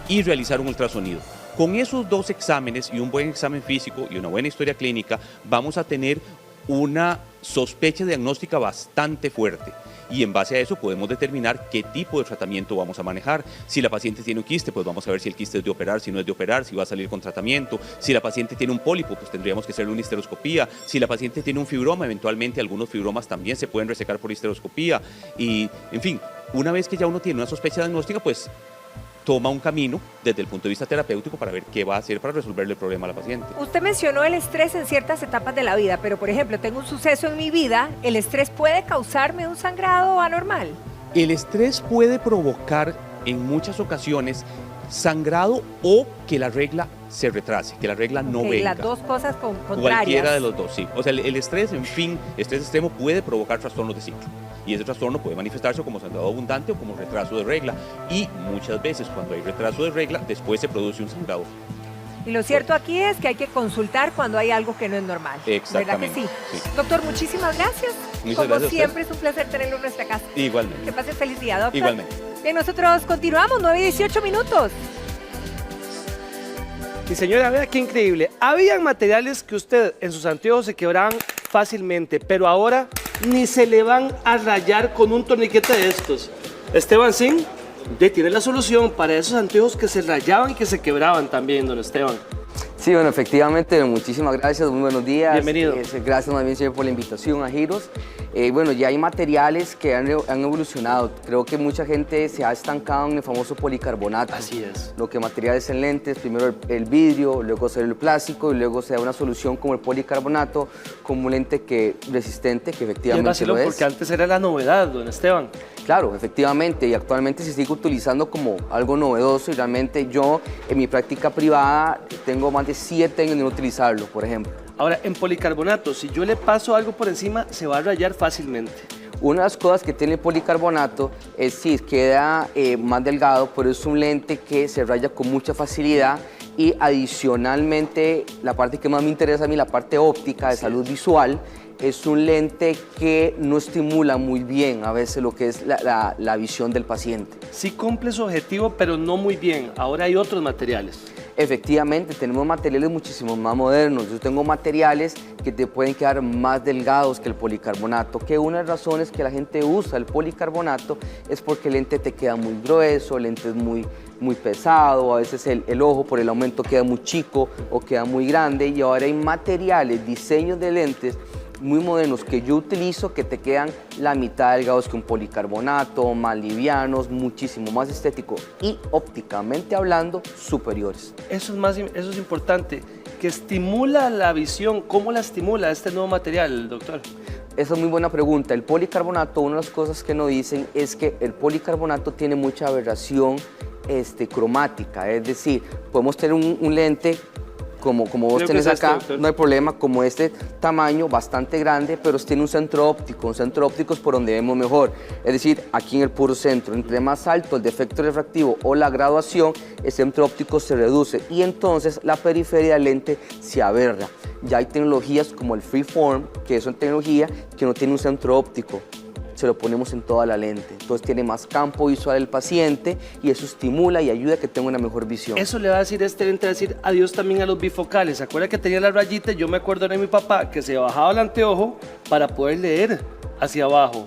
y realizar un ultrasonido. Con esos 2 exámenes y un buen examen físico y una buena historia clínica, vamos a tener una sospecha diagnóstica bastante fuerte. Y en base a eso podemos determinar qué tipo de tratamiento vamos a manejar. Si la paciente tiene un quiste, pues vamos a ver si el quiste es de operar, si no es de operar, si va a salir con tratamiento. Si la paciente tiene un pólipo, pues tendríamos que hacerle una histeroscopía. Si la paciente tiene un fibroma, eventualmente algunos fibromas también se pueden resecar por histeroscopía. Y, en fin, una vez que ya uno tiene una sospecha diagnóstica, pues toma un camino desde el punto de vista terapéutico para ver qué va a hacer para resolverle el problema a la paciente. Usted mencionó el estrés en ciertas etapas de la vida, pero por ejemplo, tengo un suceso en mi vida, ¿el estrés puede causarme un sangrado anormal? El estrés puede provocar en muchas ocasiones sangrado o que la regla se retrase, que la regla no venga. Las dos cosas contrarias. Cualquiera de los dos, sí. O sea, el estrés, en fin, estrés extremo puede provocar trastornos de ciclo. Y ese trastorno puede manifestarse como sangrado abundante o como retraso de regla. Y muchas veces cuando hay retraso de regla, después se produce un sangrado. Y lo cierto aquí es que hay que consultar cuando hay algo que no es normal. Exactamente. ¿Verdad que sí? Doctor, muchísimas gracias. Muchas como gracias siempre, es un placer tenerlo en nuestra casa. Igualmente. Que pase feliz día, doctor. Igualmente. Bien, nosotros continuamos, 9:18 minutos. Y señora, vea qué increíble. Habían materiales que usted en sus anteojos se quebraban fácilmente, pero ahora ni se le van a rayar con un torniquete de estos. Esteban Sin tiene la solución para esos anteojos que se rayaban y que se quebraban también, don Esteban. Sí, bueno, efectivamente, muchísimas gracias, muy buenos días. Bienvenido. Gracias más bien siempre por la invitación a Giros. Bueno, ya hay materiales que han evolucionado. Creo que mucha gente se ha estancado en el famoso policarbonato. Así es. Lo que materiales en lentes, primero el vidrio, luego el plástico y luego se da una solución como el policarbonato, como un lente resistente, que efectivamente lo es. Porque antes era la novedad, don Esteban. Claro, efectivamente, y actualmente se sigue utilizando como algo novedoso y realmente yo en mi práctica privada tengo más de 7 años en utilizarlo, por ejemplo. Ahora, en policarbonato, si yo le paso algo por encima, se va a rayar fácilmente. Una de las cosas que tiene el policarbonato es si queda más delgado, pero es un lente que se raya con mucha facilidad y adicionalmente, la parte que más me interesa a mí, la parte óptica de salud visual, es un lente que no estimula muy bien a veces lo que es la visión del paciente. Sí cumple su objetivo, pero no muy bien. Ahora hay otros materiales. Efectivamente, tenemos materiales muchísimo más modernos. Yo tengo materiales que te pueden quedar más delgados que el policarbonato, que una de las razones que la gente usa el policarbonato es porque el lente te queda muy grueso, el lente es muy pesado, a veces el ojo por el aumento queda muy chico o queda muy grande, y ahora hay materiales, diseños de lentes muy modernos que yo utilizo que te quedan la mitad delgados que un policarbonato, más livianos, muchísimo más estético y ópticamente hablando superiores. Eso es importante, que estimula la visión. ¿Cómo la estimula este nuevo material, doctor? Esa es muy buena pregunta. El policarbonato, una de las cosas que nos dicen es que el policarbonato tiene mucha aberración cromática, es decir, podemos tener un lente como vos tenés acá, no hay problema, como este tamaño bastante grande, pero tiene un centro óptico es por donde vemos mejor, es decir, aquí en el puro centro. Entre más alto el defecto refractivo o la graduación, el centro óptico se reduce y entonces la periferia del lente se aberra. Ya hay tecnologías como el Freeform, que es una tecnología que no tiene un centro óptico, se lo ponemos en toda la lente, entonces tiene más campo visual el paciente y eso estimula y ayuda a que tenga una mejor visión. Eso le va a decir este lente, va a decir adiós también a los bifocales. ¿Se acuerda que tenía la rayita? Yo me acuerdo de mi papá que se bajaba el anteojo para poder leer hacia abajo.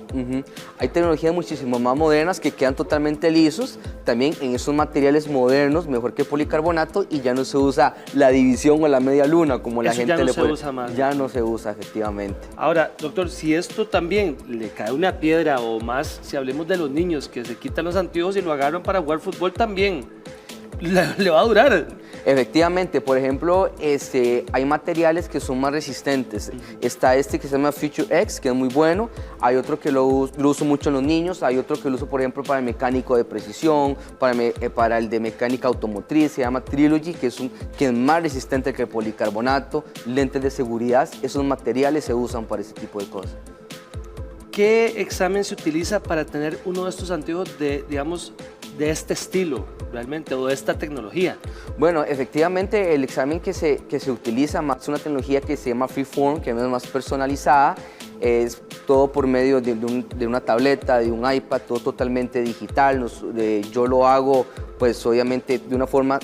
Hay tecnologías muchísimo más modernas que quedan totalmente lisos, también en esos materiales modernos, mejor que policarbonato, y ya no se usa la división o la media luna como la gente le pone. Usa más. Ya no se usa, efectivamente. Ahora, doctor, si esto también le cae una piedra o más, si hablemos de los niños que se quitan los anteojos y lo agarran para jugar fútbol también, le va a durar. Efectivamente, por ejemplo, hay materiales que son más resistentes. Está este que se llama Future X, que es muy bueno. Hay otro que lo uso mucho en los niños. Hay otro que lo uso, por ejemplo, para el mecánico de precisión, para el de mecánica automotriz. Se llama Trilogy, que es más resistente que el policarbonato. Lentes de seguridad. Esos materiales se usan para ese tipo de cosas. ¿Qué examen se utiliza para tener uno de estos anteojos de de este estilo realmente o de esta tecnología? Bueno, efectivamente el examen que se utiliza más es una tecnología que se llama Freeform, que es más personalizada, es todo por medio de una tableta, de un iPad, todo totalmente digital. Yo lo hago pues obviamente de una forma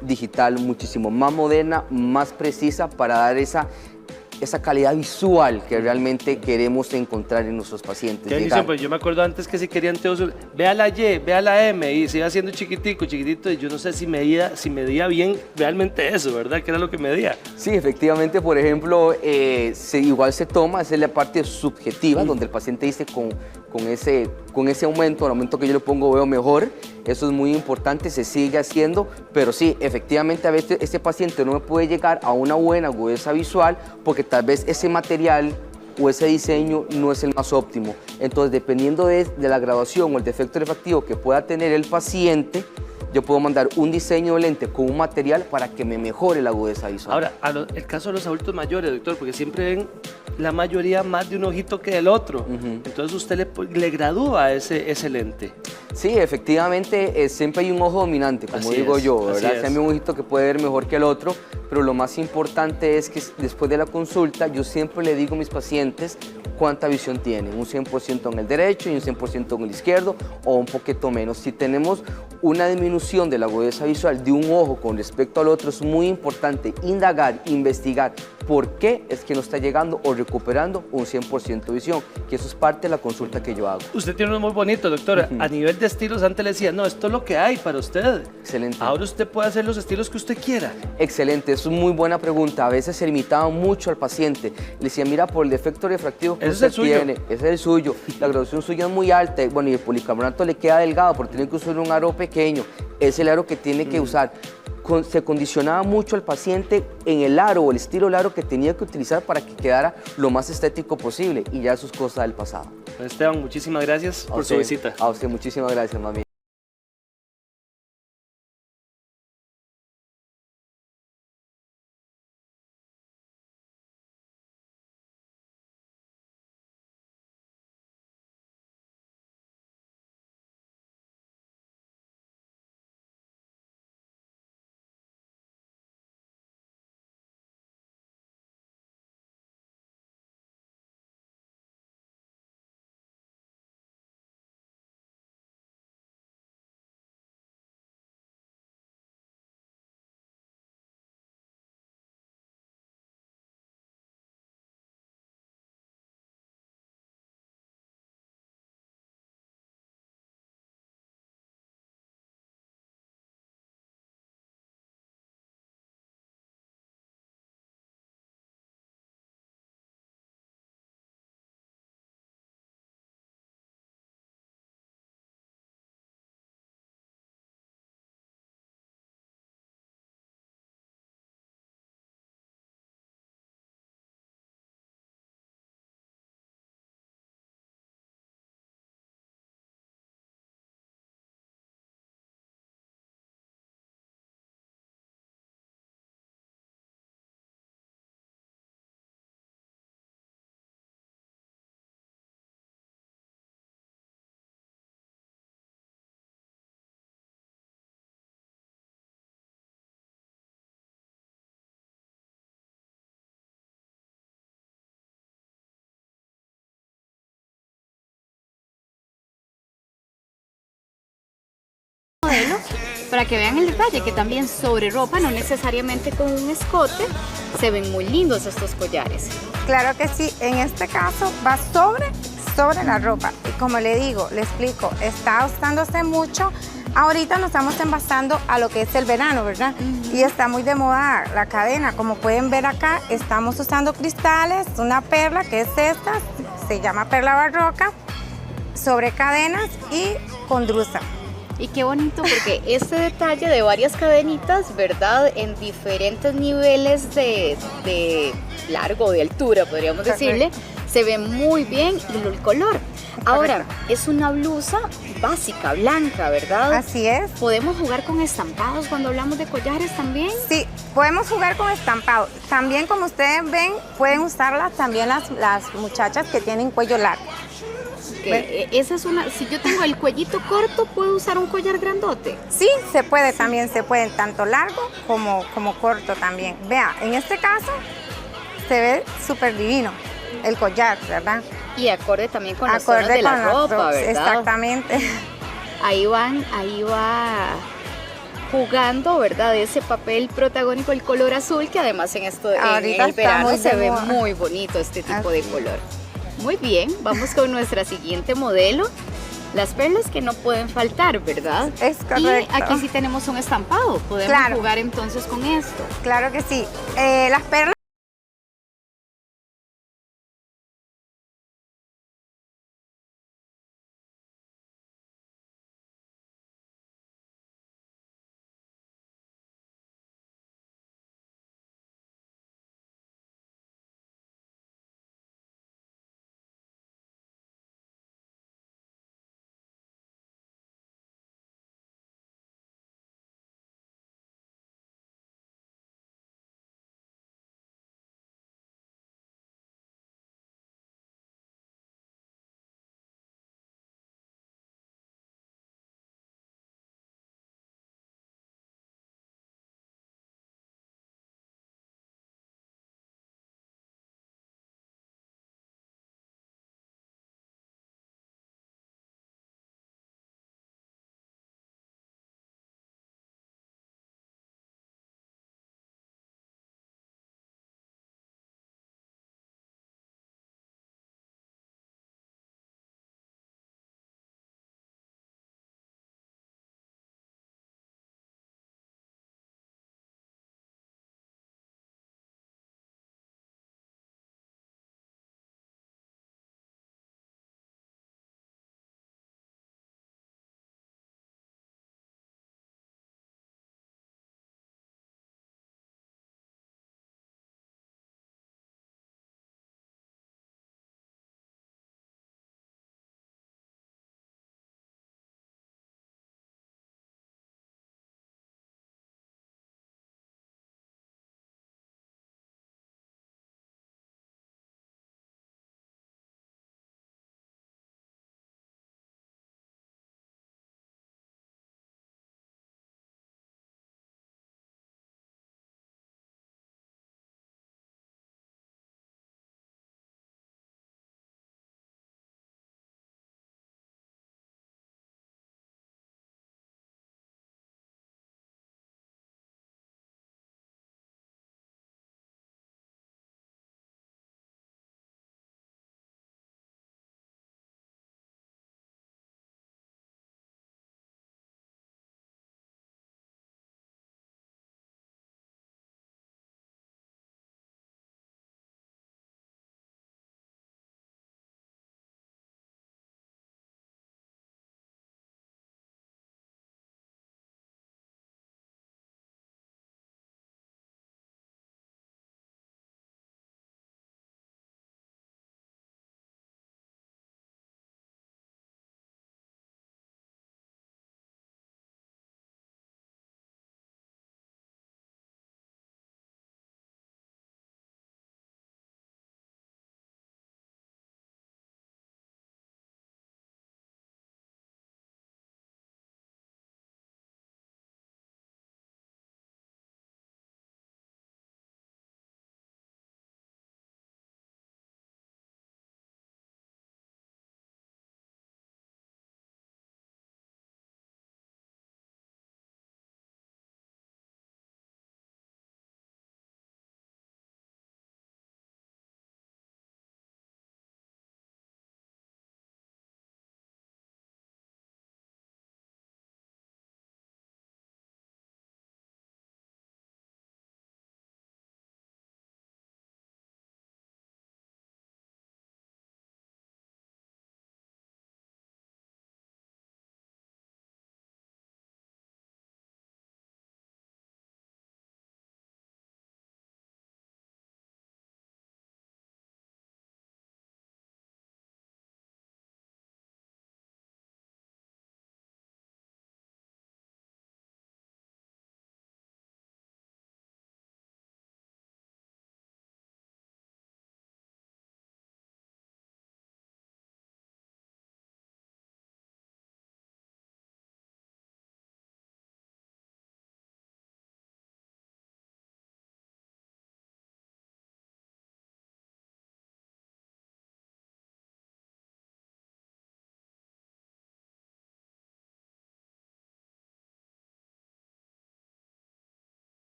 digital muchísimo más moderna, más precisa para dar esa calidad visual que realmente queremos encontrar en nuestros pacientes. Pues yo me acuerdo antes que si querían anteojos, vea la Y, vea la M y se iba haciendo chiquitito y yo no sé si medía bien realmente eso, ¿verdad? ¿Qué era lo que medía? Sí, efectivamente, por ejemplo, igual se toma, esa es la parte subjetiva, donde el paciente dice con ese aumento, el aumento que yo le pongo veo mejor. Eso es muy importante, se sigue haciendo, pero sí, efectivamente a veces ese paciente no me puede llegar a una buena agudeza visual porque tal vez ese material o ese diseño no es el más óptimo. Entonces, dependiendo de la graduación o el defecto refractivo que pueda tener el paciente, yo puedo mandar un diseño de lente con un material para que me mejore la agudeza visual. Ahora, el caso de los adultos mayores, doctor, porque siempre ven la mayoría más de un ojito que del otro. Entonces, usted le gradúa ese lente. Sí, efectivamente, siempre hay un ojo dominante, como digo yo, ¿verdad? Siempre hay un ojito que puede ver mejor que el otro, pero lo más importante es que después de la consulta, yo siempre le digo a mis pacientes cuánta visión tienen, un 100% en el derecho y un 100% en el izquierdo, o un poquito menos. Si tenemos una disminución de la agudeza visual de un ojo con respecto al otro, es muy importante indagar, investigar por qué es que no está llegando o recuperando un 100% de visión, que eso es parte de la consulta que yo hago. Usted tiene uno muy bonito, doctora. A nivel de estilos, antes le decía, no, esto es lo que hay para usted. Excelente. Ahora usted puede hacer los estilos que usted quiera. Excelente, es una muy buena pregunta. A veces se limitaba mucho al paciente. Le decía, mira, por el defecto refractivo que usted tiene, ese es el suyo, la graduación suya es muy alta, bueno, y el policarbonato le queda delgado, porque tiene que usar un aro pequeño, es el aro que tiene que usar. Se condicionaba mucho al paciente en el aro o el estilo del aro que tenía que utilizar para que quedara lo más estético posible, y ya eso es cosa del pasado. Esteban, muchísimas gracias por su visita. A usted, muchísimas gracias, mami. modelo para que vean el detalle, que también sobre ropa, no necesariamente con un escote, se ven muy lindos estos collares. Claro que sí, en este caso va sobre la ropa. Y como le digo, le explico, está usándose mucho. Ahorita nos estamos envasando a lo que es el verano, ¿verdad? Y está muy de moda la cadena. Como pueden ver acá, estamos usando cristales, una perla que es esta, se llama perla barroca, sobre cadenas y con drusa. Y qué bonito porque este detalle de varias cadenitas, ¿verdad? En diferentes niveles de largo, de altura, podríamos decirle, se ve muy bien y el color. Ahora, es una blusa básica, blanca, ¿verdad? Así es. ¿Podemos jugar con estampados cuando hablamos de collares también? Sí, podemos jugar con estampados. También, como ustedes ven, pueden usarlas también las muchachas que tienen cuello largo. Esa es una, si yo tengo el cuellito corto, ¿puedo usar un collar grandote? Sí, se puede, también se puede, tanto largo como corto también. Vea, en este caso se ve súper divino el collar, ¿verdad? Y acorde también con los tonos de la ropa, ¿verdad? Exactamente. Ahí va jugando, ¿verdad? Ese papel protagónico, el color azul, que además en el verano se ve muy bonito este tipo de color. Muy bien, vamos con nuestra siguiente modelo. Las perlas que no pueden faltar, ¿verdad? Es correcto. Y aquí sí tenemos un estampado. Podemos jugar entonces con esto. Claro que sí. Las perlas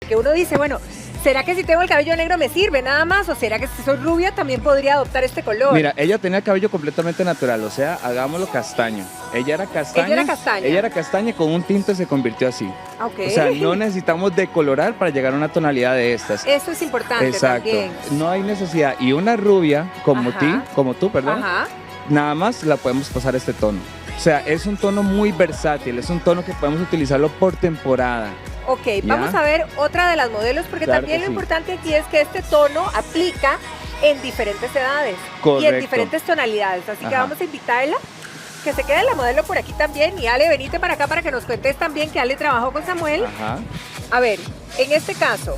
Que uno dice, bueno, ¿será que si tengo el cabello negro me sirve nada más? ¿O será que si soy rubia también podría adoptar este color? Mira, ella tenía el cabello completamente natural, o sea, hagámoslo castaño. Ella era castaña. Ella era castaña. Ella era castaña y con un tinte se convirtió así. Okay. O sea, no necesitamos decolorar para llegar a una tonalidad de estas. Eso es importante. Exacto. También. No hay necesidad. Y una rubia como tú, perdón, Ajá. nada más la podemos pasar este tono. O sea, es un tono muy versátil, es un tono que podemos utilizarlo por temporada. Ok, ¿Ya? vamos a ver otra de las modelos, porque Claro también que lo sí. importante aquí es que este tono aplica en diferentes edades y Correcto. en diferentes tonalidades. Así que Ajá. vamos a invitarla que se quede la modelo por aquí también. Y Ale, venite para acá para que nos cuentes también que Ale trabajó con Samuel. Ajá. A ver, en este caso,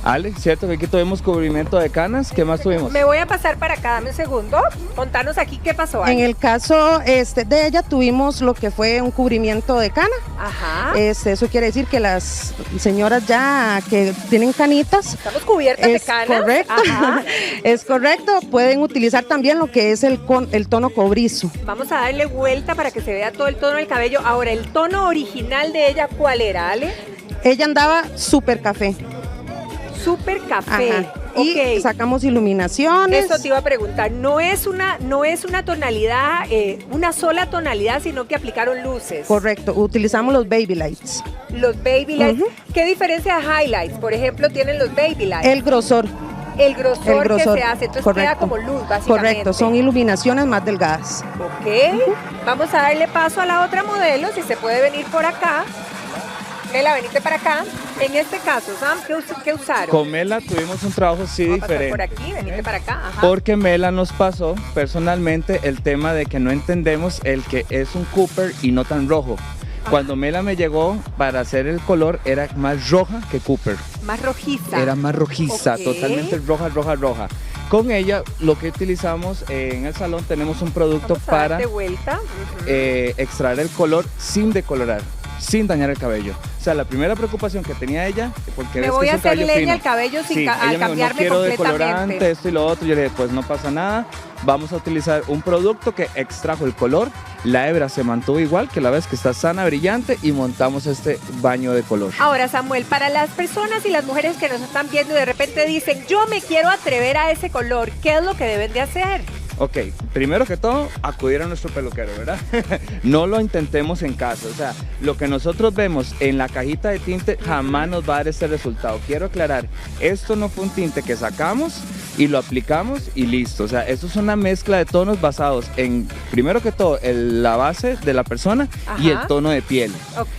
Ale, ¿cierto que aquí tuvimos cubrimiento de canas? ¿Qué más tuvimos? me voy a pasar para acá, dame un segundo. Contanos aquí qué pasó, Ale. En el caso de ella tuvimos lo que fue un cubrimiento de cana. Ajá. Eso quiere decir que las señoras ya que tienen canitas. Estamos cubiertas de canas. Correcto. Ajá. Es correcto. Pueden utilizar también lo que es el tono cobrizo. Vamos a darle vuelta para que se vea todo el tono del cabello. Ahora, ¿el tono original de ella cuál era, Ale? Ella andaba súper café. Súper café. Ajá. Y Ok. sacamos iluminaciones. Eso te iba a preguntar, no es una tonalidad, una sola tonalidad, sino que aplicaron luces. Correcto, utilizamos los baby lights. Los baby lights. ¿Qué diferencia de highlights, por ejemplo, tienen los baby lights? El grosor. El grosor que se hace, entonces correcto. queda como luz, básicamente. Correcto, son iluminaciones más delgadas. Ok, vamos a darle paso a la otra modelo, si se puede venir por acá. Mela, venite para acá. En este caso, Sam, ¿qué usaron? Con Mela tuvimos un trabajo sí Vamos a pasar diferente. por aquí, venite para acá. Ajá. Porque Mela nos pasó personalmente el tema de que no entendemos el que es un Cooper y no tan rojo. Cuando Mela me llegó para hacer el color era más roja que Cooper. Más rojiza. Era más rojiza, Ok. totalmente roja, roja, roja. Con ella lo que utilizamos en el salón tenemos un producto Vamos a para darte vuelta. extraer el color sin decolorar, sin dañar el cabello. O sea, la primera preocupación que tenía ella, porque Me ves voy que a es un hacer cabello leña fino. al cabello sin Sí, al ella me dijo, no cambiarme quiero completamente. decolorante, esto y lo otro. Yo le dije, pues no pasa nada. Vamos a utilizar un producto que extrajo el color. La hebra se mantuvo igual, que la ves que está sana, brillante, y montamos este baño de color. Ahora, Samuel, para las personas y las mujeres que nos están viendo y de repente dicen, yo me quiero atrever a ese color, ¿qué es lo que deben de hacer? Ok, primero que todo, acudir a nuestro peluquero, ¿verdad? No lo intentemos en casa, o sea, lo que nosotros vemos en la cajita de tinte jamás nos va a dar este resultado. Quiero aclarar, esto no fue un tinte que sacamos y lo aplicamos y listo. O sea, esto es una mezcla de tonos basados en, primero que todo, la base de la persona y el Ajá. tono de piel. Ok.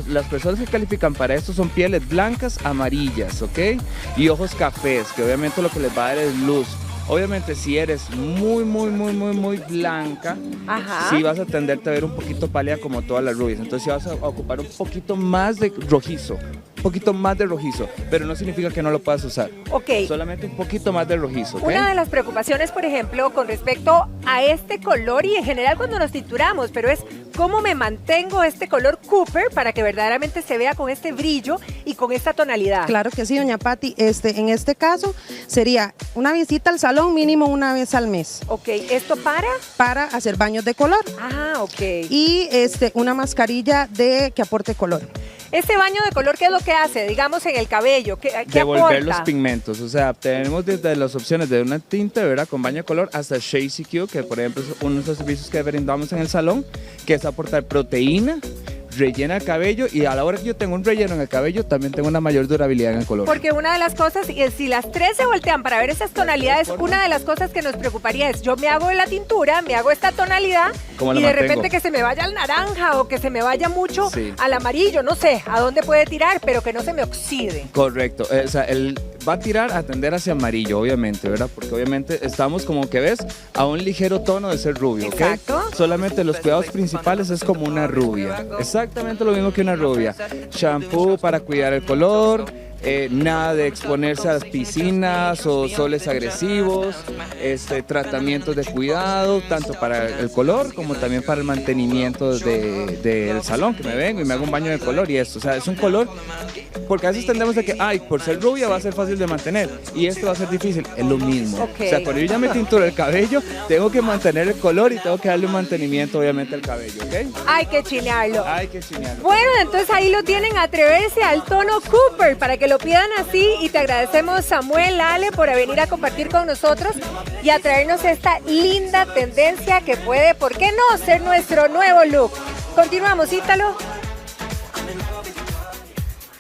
Las personas que califican para esto son pieles blancas, amarillas, ¿ok? Y ojos cafés, que obviamente lo que les va a dar es luz. Obviamente, si eres muy blanca, Ajá. sí vas a tenderte a ver un poquito pálida como todas las rubias. Entonces sí vas a ocupar un poquito más de rojizo, pero no significa que no lo puedas usar. Ok. Solamente un poquito más de rojizo, ¿ok? Una de las preocupaciones, por ejemplo, con respecto a este color y en general cuando nos tinturamos, pero es cómo me mantengo este color Cooper para que verdaderamente se vea con este brillo y con esta tonalidad. Claro que sí, doña Patti. En este caso sería una visita al salón mínimo una vez al mes. Ok, ¿esto para? Para hacer baños de color. Ah, ok. Y una mascarilla que aporte color. Este baño de color, ¿qué es lo que hace? Digamos en el cabello, ¿qué Devolver aporta? los pigmentos, o sea, tenemos desde las opciones de una tinta, ¿verdad? Con baño de color hasta Shea CQ, que por ejemplo es uno de los servicios que brindamos en el salón, que es aportar proteína, rellena el cabello, y a la hora que yo tengo un relleno en el cabello, también tengo una mayor durabilidad en el color. Porque una de las cosas, si las tres se voltean para ver esas tonalidades, una de las cosas que nos preocuparía es, yo me hago la tintura, me hago esta tonalidad, ¿Cómo la y de mantengo? repente que se me vaya al naranja o que se me vaya mucho Sí. al amarillo, no sé a dónde puede tirar, pero que no se me oxide. Correcto, o sea, él va a tirar a tender hacia amarillo, obviamente, ¿verdad? Porque obviamente estamos, como que ves, a un ligero tono de ser rubio, ¿ok? Exacto. Solamente los cuidados principales es como una rubia, exactamente lo mismo que una rubia. Shampoo para cuidar el color, nada de exponerse a las piscinas o soles agresivos, tratamientos de cuidado, tanto para el color como también para el mantenimiento del salón, que me vengo y me hago un baño de color y esto, o sea, es un color, porque a veces tendemos de que, ay, por ser rubia va a ser fácil de mantener y esto va a ser difícil, es lo mismo. Ok. O sea, cuando yo ya me tinturo el cabello, tengo que mantener el color y tengo que darle un mantenimiento, obviamente, al cabello, ¿ok? Hay que chinearlo. Hay que chinearlo. Bueno, entonces ahí lo tienen, atreverse al tono Cooper para que que lo pidan así y te agradecemos, Samuel, Ale, por venir a compartir con nosotros y a traernos esta linda tendencia que puede, ¿por qué no?, ser nuestro nuevo look. Continuamos, Ítalo.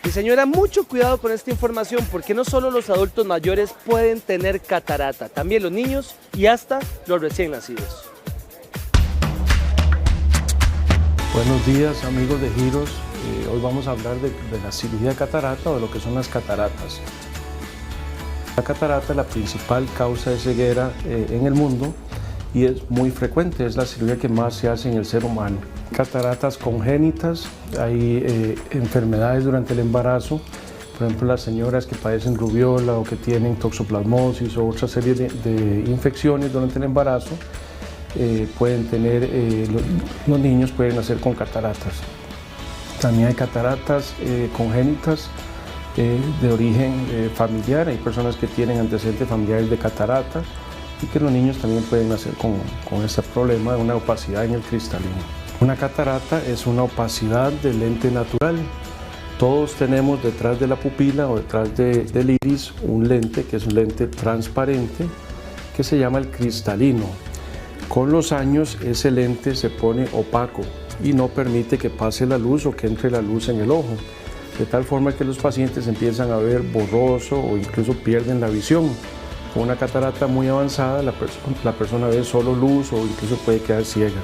Y señora, mucho cuidado con esta información porque no solo los adultos mayores pueden tener catarata, también los niños y hasta los recién nacidos. Buenos días, amigos de Giros. Hoy vamos a hablar de la cirugía de catarata o de lo que son las cataratas. La catarata es la principal causa de ceguera en el mundo y es muy frecuente, es la cirugía que más se hace en el ser humano. Cataratas congénitas, hay enfermedades durante el embarazo, por ejemplo las señoras que padecen rubiola o que tienen toxoplasmosis o otra serie de infecciones durante el embarazo, pueden tener, los niños pueden nacer con cataratas. También hay cataratas congénitas de origen familiar, hay personas que tienen antecedentes familiares de catarata y que los niños también pueden nacer con ese problema de una opacidad en el cristalino. Una catarata es una opacidad del lente natural. Todos tenemos detrás de la pupila o detrás del iris un lente que es un lente transparente que se llama el cristalino. Con los años ese lente se pone opaco y no permite que pase la luz o que entre la luz en el ojo, de tal forma que los pacientes empiezan a ver borroso o incluso pierden la visión. Con una catarata muy avanzada la persona ve solo luz o incluso puede quedar ciega.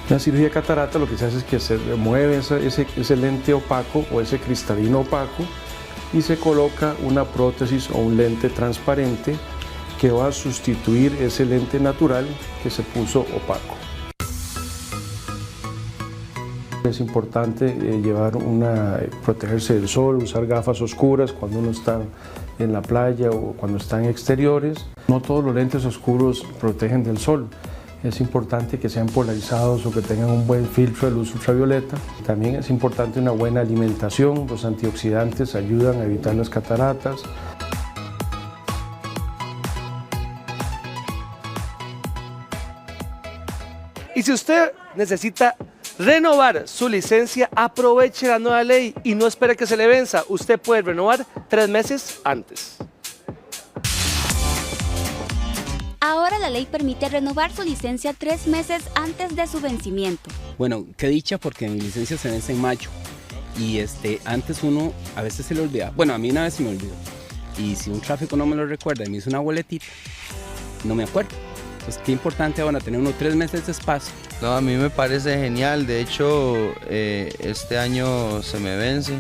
En la cirugía de catarata lo que se hace es que se remueve ese lente opaco o ese cristalino opaco y se coloca una prótesis o un lente transparente que va a sustituir ese lente natural que se puso opaco. Es importante protegerse del sol, usar gafas oscuras cuando uno está en la playa o cuando está en exteriores. No todos los lentes oscuros protegen del sol. Es importante que sean polarizados o que tengan un buen filtro de luz ultravioleta. También es importante una buena alimentación. Los antioxidantes ayudan a evitar las cataratas. Y si usted necesita renovar su licencia, aproveche la nueva ley y no espere que se le venza. Usted puede renovar 3 meses antes. Ahora la ley permite renovar su licencia 3 meses antes de su vencimiento. Bueno, qué dicha porque mi licencia se vence en mayo y antes uno a veces se le olvida. Bueno, a mí una vez se me olvidó y si un tráfico no me lo recuerda y me hizo una boletita, no me acuerdo. Entonces, qué importante ahora tener unos 3 meses de espacio. No, a mí me parece genial. De hecho, este año se me vence,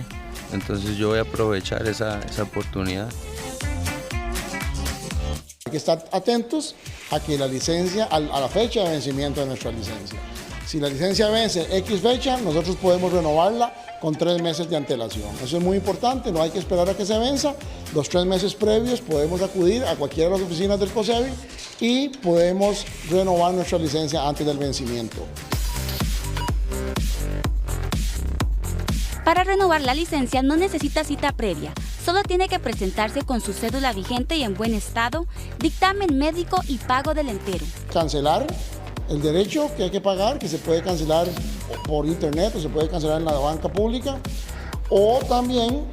entonces yo voy a aprovechar esa oportunidad. Hay que estar atentos a que la licencia, a la fecha de vencimiento de nuestra licencia. Si la licencia vence X fecha, nosotros podemos renovarla con 3 meses de antelación. Eso es muy importante, no hay que esperar a que se venza. Los 3 meses previos podemos acudir a cualquiera de las oficinas del COSEBI y podemos renovar nuestra licencia antes del vencimiento. Para renovar la licencia no necesita cita previa, solo tiene que presentarse con su cédula vigente y en buen estado, dictamen médico y pago del entero. Cancelar el derecho que hay que pagar, que se puede cancelar por internet o se puede cancelar en la banca pública, o también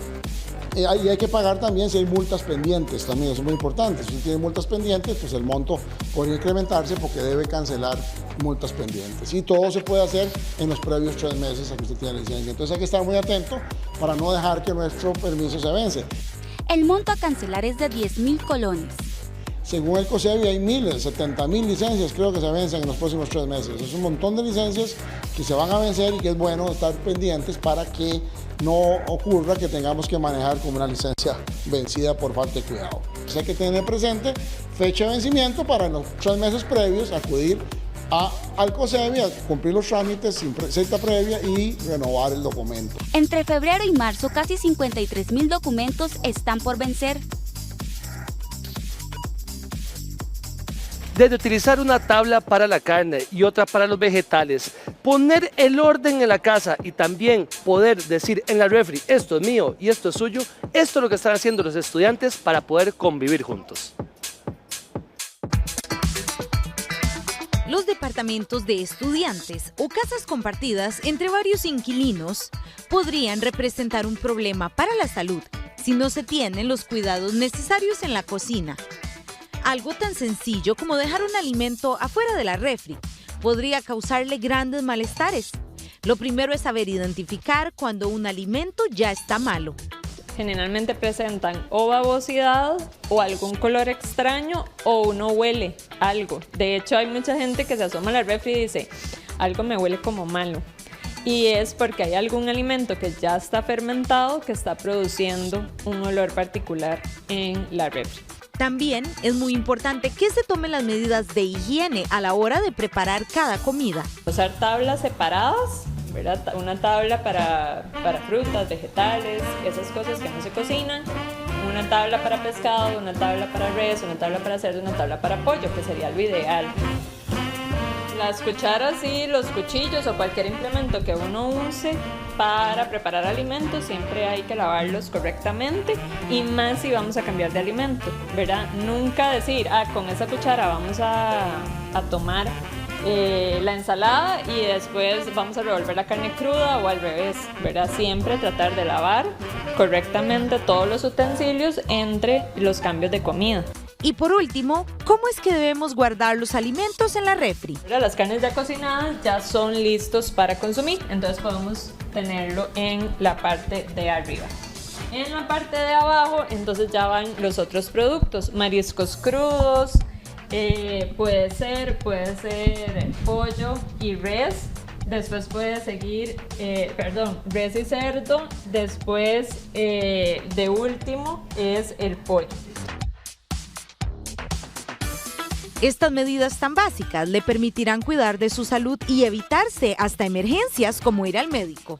hay que pagar también si hay multas pendientes, también eso es muy importante. Si usted tiene multas pendientes, pues el monto podría incrementarse porque debe cancelar multas pendientes. Y todo se puede hacer en los previos 3 meses a que usted tiene licencia. Entonces hay que estar muy atento para no dejar que nuestro permiso se vence. El monto a cancelar es de 10.000 colones. Según el COSEBI hay 70.000 licencias creo que se vencen en los próximos 3 meses. Es un montón de licencias que se van a vencer y que es bueno estar pendientes para que no ocurra que tengamos que manejar como una licencia vencida por falta de cuidado. Entonces hay que tener presente fecha de vencimiento para en los 3 meses previos acudir al COSEBI a cumplir los trámites sin cita previa y renovar el documento. Entre febrero y marzo casi 53.000 documentos están por vencer. Desde utilizar una tabla para la carne y otra para los vegetales, poner el orden en la casa y también poder decir en la refri, esto es mío y esto es suyo, esto es lo que están haciendo los estudiantes para poder convivir juntos. Los departamentos de estudiantes o casas compartidas entre varios inquilinos podrían representar un problema para la salud si no se tienen los cuidados necesarios en la cocina. Algo tan sencillo como dejar un alimento afuera de la refri podría causarle grandes malestares. Lo primero es saber identificar cuando un alimento ya está malo. Generalmente presentan o babosidad o algún color extraño o uno huele algo. De hecho, hay mucha gente que se asoma a la refri y dice, algo me huele como malo. Y es porque hay algún alimento que ya está fermentado que está produciendo un olor particular en la refri. También es muy importante que se tomen las medidas de higiene a la hora de preparar cada comida. Usar tablas separadas, ¿verdad? Una tabla para frutas, vegetales, esas cosas que no se cocinan. Una tabla para pescado, una tabla para res, una tabla para cerdo, una tabla para pollo, que sería lo ideal. Las cucharas y los cuchillos o cualquier implemento que uno use para preparar alimentos siempre hay que lavarlos correctamente, y más si vamos a cambiar de alimento, ¿verdad? Nunca decir, con esa cuchara vamos a tomar la ensalada y después vamos a revolver la carne cruda o al revés, ¿verdad? Siempre tratar de lavar correctamente todos los utensilios entre los cambios de comida. Y por último, ¿cómo es que debemos guardar los alimentos en la refri? Las carnes ya cocinadas ya son listos para consumir, entonces podemos tenerlo en la parte de arriba. En la parte de abajo, entonces ya van los otros productos, mariscos crudos, puede ser pollo y res. Después puede seguir, res y cerdo. Después, de último, es el pollo. Estas medidas tan básicas le permitirán cuidar de su salud y evitarse hasta emergencias como ir al médico.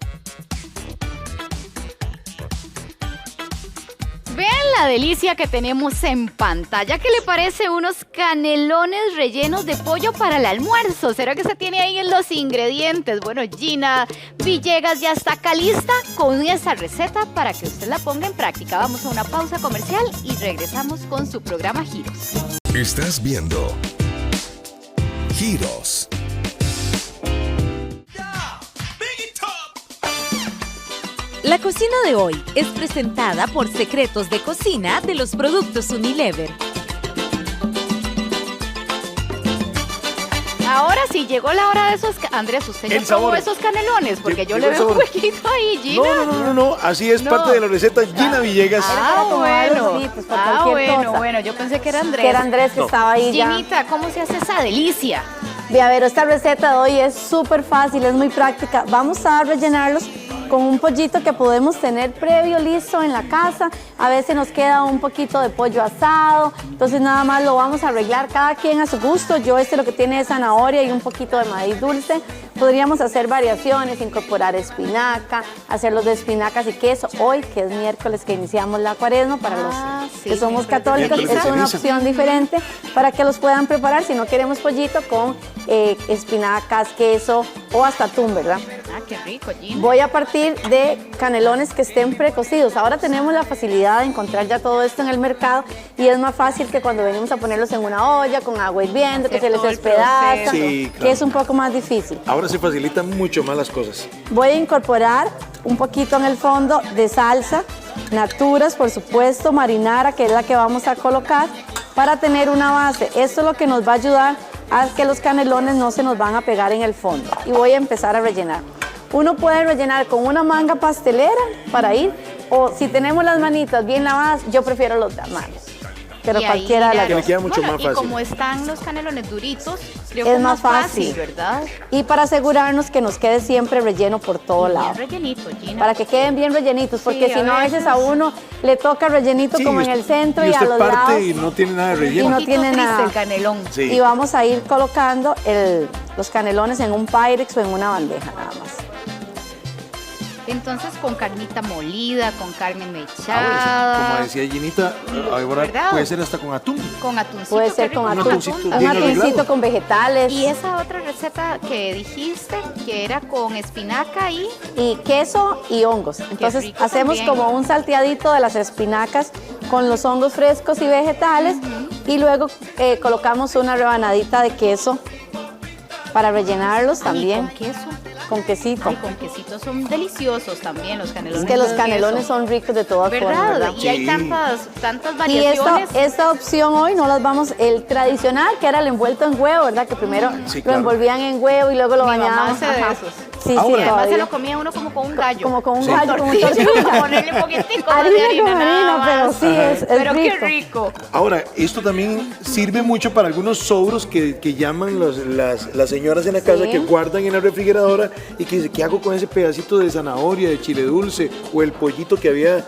Vean la delicia que tenemos en pantalla. ¿Qué le parece unos canelones rellenos de pollo para el almuerzo? ¿Será que se tiene ahí en los ingredientes? Bueno, Gina Villegas ya está acá lista con esa receta para que usted la ponga en práctica. Vamos a una pausa comercial y regresamos con su programa Giros. Estás viendo Giros. La cocina de hoy es presentada por Secretos de Cocina de los Productos Unilever. Ahora sí, llegó la hora de esos... Andrés, usted ya probó esos canelones, porque yo le veo un huequito ahí, Gina. No, así es parte de la receta Gina Villegas. Bueno, yo pensé que era Andrés. Que era Andrés que estaba ahí ya. Ginita, ¿cómo se hace esa delicia? A ver, esta receta de hoy es súper fácil, es muy práctica. Vamos a rellenarlos con un pollito que podemos tener previo listo en la casa. A veces nos queda un poquito de pollo asado, entonces nada más lo vamos a arreglar cada quien a su gusto. Yo lo que tiene es zanahoria y un poquito de maíz dulce. Podríamos hacer variaciones, incorporar espinaca, hacerlos de espinacas y queso. Hoy, que es miércoles que iniciamos la cuaresma, para los que somos católicos, es una opción diferente para que los puedan preparar si no queremos pollito con espinacas, queso o hasta atún, ¿verdad? Qué rico, Gina. Voy a partir de canelones que estén precocidos. Ahora tenemos la facilidad de encontrar ya todo esto en el mercado y es más fácil que cuando venimos a ponerlos en una olla con agua hirviendo, que se les despedaza, que es un poco más difícil. Ahora se facilitan mucho más las cosas. Voy a incorporar un poquito en el fondo de salsa, Naturas, por supuesto, marinara, que es la que vamos a colocar para tener una base. Esto es lo que nos va a ayudar a que los canelones no se nos van a pegar en el fondo. Y voy a empezar a rellenar. Uno puede rellenar con una manga pastelera para ir, o si tenemos las manitas bien lavadas, yo prefiero los de manos. Pero cualquiera de las dos. Que le queda mucho más fácil. Y como están los canelones duritos, creo es que más fácil, ¿verdad? Y para asegurarnos que nos quede siempre relleno por todo lado. Bien rellenito, Gina. Para que queden bien rellenitos, porque si no a veces a uno le toca rellenito como en el centro y a los lados. Y no tiene nada de relleno. Y no tiene nada. El canelón. Sí. Y vamos a ir colocando los canelones en un Pyrex o en una bandeja nada más. Entonces con carnita molida, con carne mechada. Como decía Ginita, ahora puede ser hasta con atún. Con atuncito. Puede ser con atún. Un atuncito con vegetales. Y esa otra receta que dijiste, que era con espinaca y queso y hongos. Entonces hacemos como un salteadito de las espinacas con los hongos frescos y vegetales y luego colocamos una rebanadita de queso para rellenarlos también. ¿Con queso? Con quesito. Ay, con quesito son deliciosos también los canelones. Es que los con canelones queso. son ricos de todas formas, ¿verdad? Y hay tantas Y variaciones. esta opción hoy no las vamos, el tradicional que era el envuelto en huevo, ¿verdad? Que primero Sí, lo claro. envolvían en huevo y luego lo Mi mamá bañaban. hace de Ajá. esos. Sí, Ahora, sí, y además todavía. se lo comía uno como con un gallo. Como con un Sí. gallo, como Tortilla. tortilla. Ponerle un poquitico más Harina de harina, con nada harina, pero más. sí, es Pero qué rico. rico. Ahora, esto también sirve mucho para algunos sobros que llaman las señoras en la casa, Sí. que guardan en la refrigeradora y que dicen, ¿qué hago con ese pedacito de zanahoria, de chile dulce o el pollito que había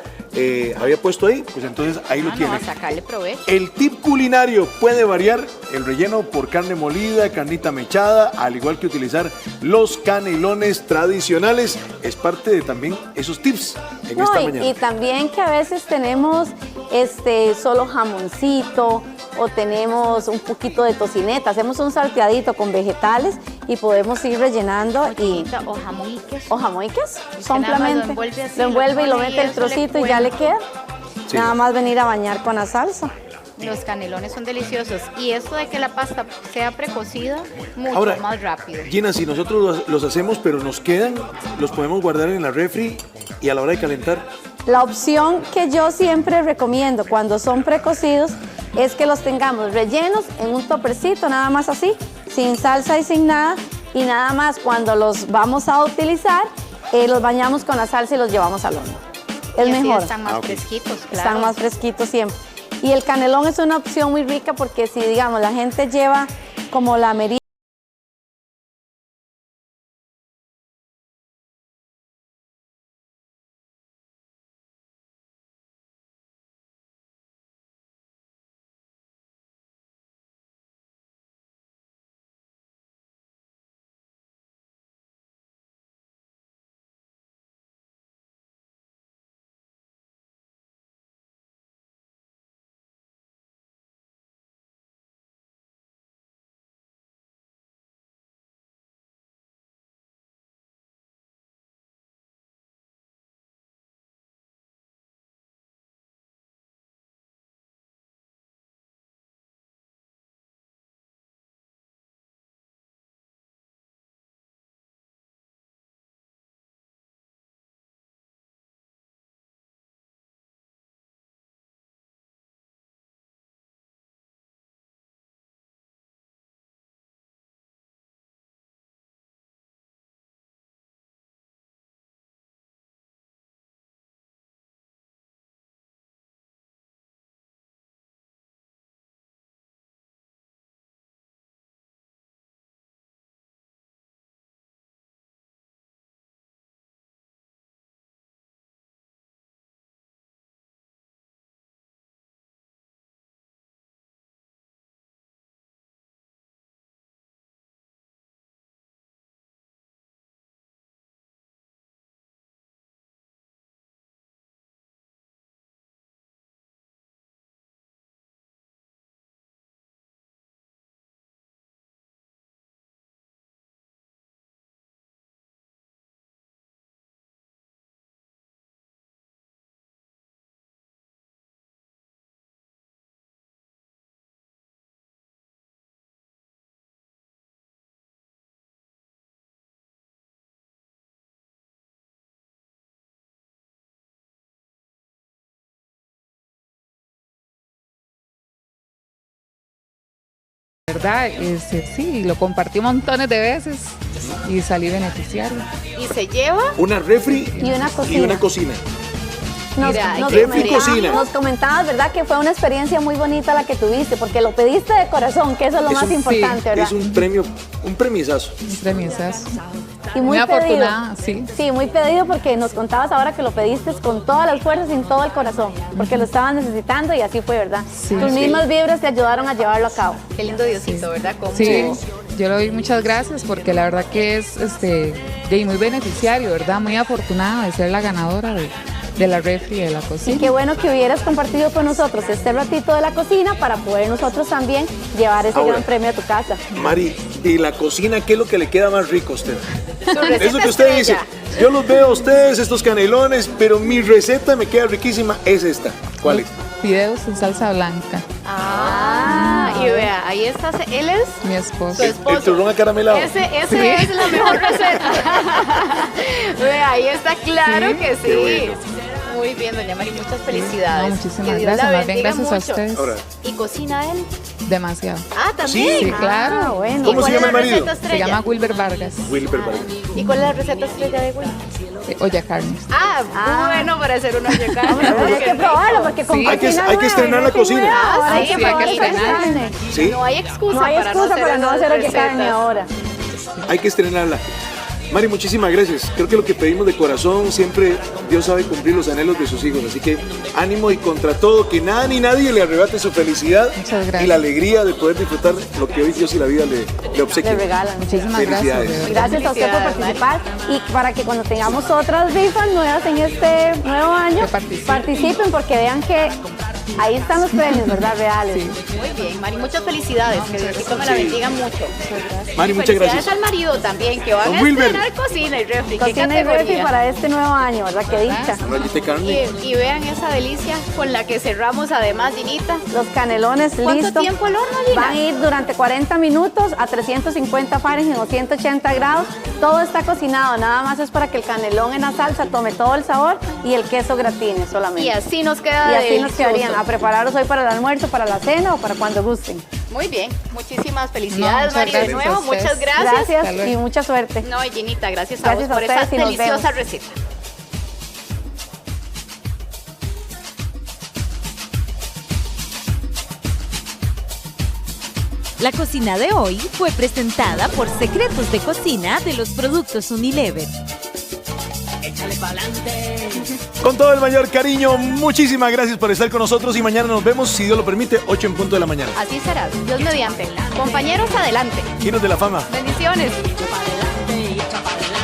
puesto ahí? Pues entonces ahí lo No, tienen. a sacarle provecho. El tip culinario puede variar el relleno por carne molida, carnita mechada, al igual que utilizar los canelones tradicionales. Es parte de también esos tips en No, esta y mañana. también que a veces tenemos solo jamoncito o tenemos un poquito de tocineta, hacemos un salteadito con vegetales y podemos ir rellenando O jamón y queso. o jamón y queso, Usted nada más simplemente lo envuelve así, lo envuelve y lo pone mete el eso le trocito y ya le cuenta. queda. Sí. Nada más venir a bañar con la salsa. Los canelones son deliciosos. Y esto de que la pasta sea precocida, mucho Ahora, más rápido. Gina, si nosotros los hacemos pero nos quedan, los podemos guardar en la refri y a la hora de calentar. La opción que yo siempre recomiendo cuando son precocidos es que los tengamos rellenos en un topercito, nada más así, sin salsa y sin nada, y nada más cuando los vamos a utilizar, los bañamos con la salsa y los llevamos al horno. Es Y así mejor. están más fresquitos, claro. Están más fresquitos siempre. Y el canelón es una opción muy rica porque si, digamos, la gente lleva como la merienda, ¿verdad? Sí, lo compartí montones de veces y salí beneficiario. Y se lleva Una refri Y una cocina. Y una cocina. Nos comentabas, ¿verdad? Que fue una experiencia muy bonita la que tuviste, porque lo pediste de corazón, que eso es lo más importante, ¿verdad? Es un premisazo. Un premisazo. Y muy afortunada, pedido. Sí, muy pedido porque nos contabas ahora que lo pediste con todas las fuerzas y en todo el corazón, porque lo estabas necesitando y así fue, ¿verdad? Tus mismas vibras te ayudaron a llevarlo a cabo. Qué lindo Diosito, ¿verdad? Como Sí, yo le doy muchas gracias porque la verdad que es muy beneficiario, ¿verdad? Muy afortunada de ser la ganadora de la refri de la cocina. Y qué bueno que hubieras compartido con nosotros este ratito de la cocina para poder nosotros también llevar ese Ahora, gran premio a tu casa. Mari, de la cocina, ¿qué es lo que le queda más rico a usted? receta Eso que usted dice, estrella. yo los veo a ustedes, estos canelones, pero mi receta me queda riquísima, es esta. ¿Cuál es? Fideos en salsa blanca. Ah, y vea, ahí está, él es Mi esposo. su esposo. El turrón acaramelado. Ese Sí. es la mejor receta. Ve, ahí está claro Sí. que sí. Qué bueno. Muy bien, doña Mari, muchas felicidades. No, muchísimas Que Dios gracias, la más bien bendiga gracias a mucho. ustedes. Ahora, ¿Y cocina él? Demasiado. Ah, también. Sí, claro. Ah, bueno. ¿Cómo ¿Y se cuál llama es la el marido? receta Se estrella? llama Wilber Vargas. Wilber Vargas. ¿Y cuál es la receta estrella de Will? Olla carnes. Ah, bueno para hacer una yacana. Hay que probarlo porque con Sí. Hay que cocina estrenar la nueva, cocina. nueva, hay Sí, que hay que probar esa estrenarla. carne. Sí, No hay excusa, No hay excusa para no hacer olla carne recetas. ahora. hay que estrenarla. Mari, muchísimas gracias. Creo que lo que pedimos de corazón, siempre Dios sabe cumplir los anhelos de sus hijos. Así que ánimo y contra todo, que nada ni nadie le arrebate su felicidad Muchas gracias. y la alegría de poder disfrutar lo que hoy Dios y la vida le obsequian. Le regalan. Muchísimas Felicidades. gracias. Gracias a usted por Felicidades, participar y para que cuando tengamos otras rifas nuevas en este nuevo año, Que participen porque vean que ahí están los premios, ¿verdad? Reales. Muy bien, Mari, muchas felicidades. Que Diosito me la Sí. bendiga mucho. Mari, Y muchas felicidades gracias. al marido también, que van Don a Wilber. estrenar cocina y refri. ¿Qué Cocina y refri categoría? para este nuevo año, ¿verdad? Qué dicha. Rayita de carne. Y vean esa delicia con la que cerramos además, Ginita. Los canelones ¿Cuánto listos. tiempo al horno, Gina? Van a ir durante 40 minutos a 350 Fahrenheit o 180 grados. Todo está cocinado, nada más es para que el canelón en la salsa tome todo el sabor y el queso gratine solamente. Y así nos queda Y así nos delicioso. quedarían a prepararos hoy para el almuerzo, para la cena o para cuando gusten. Muy bien, muchísimas felicidades, muchas Mari, de gracias nuevo. a ustedes. Muchas gracias. Hasta Gracias luego. y mucha suerte. No, y Ginita, gracias a Gracias vos a por esa ustedes y nos deliciosa vemos. receta. La cocina de hoy fue presentada por Secretos de Cocina de los Productos Unilever. Con todo el mayor cariño, muchísimas gracias por estar con nosotros y mañana nos vemos, si Dios lo permite, 8 en punto de la mañana. Así será, Dios mediante. Compañeros, adelante. Giros de la Fama. Bendiciones. Echa pa'lante y echa pa'lante.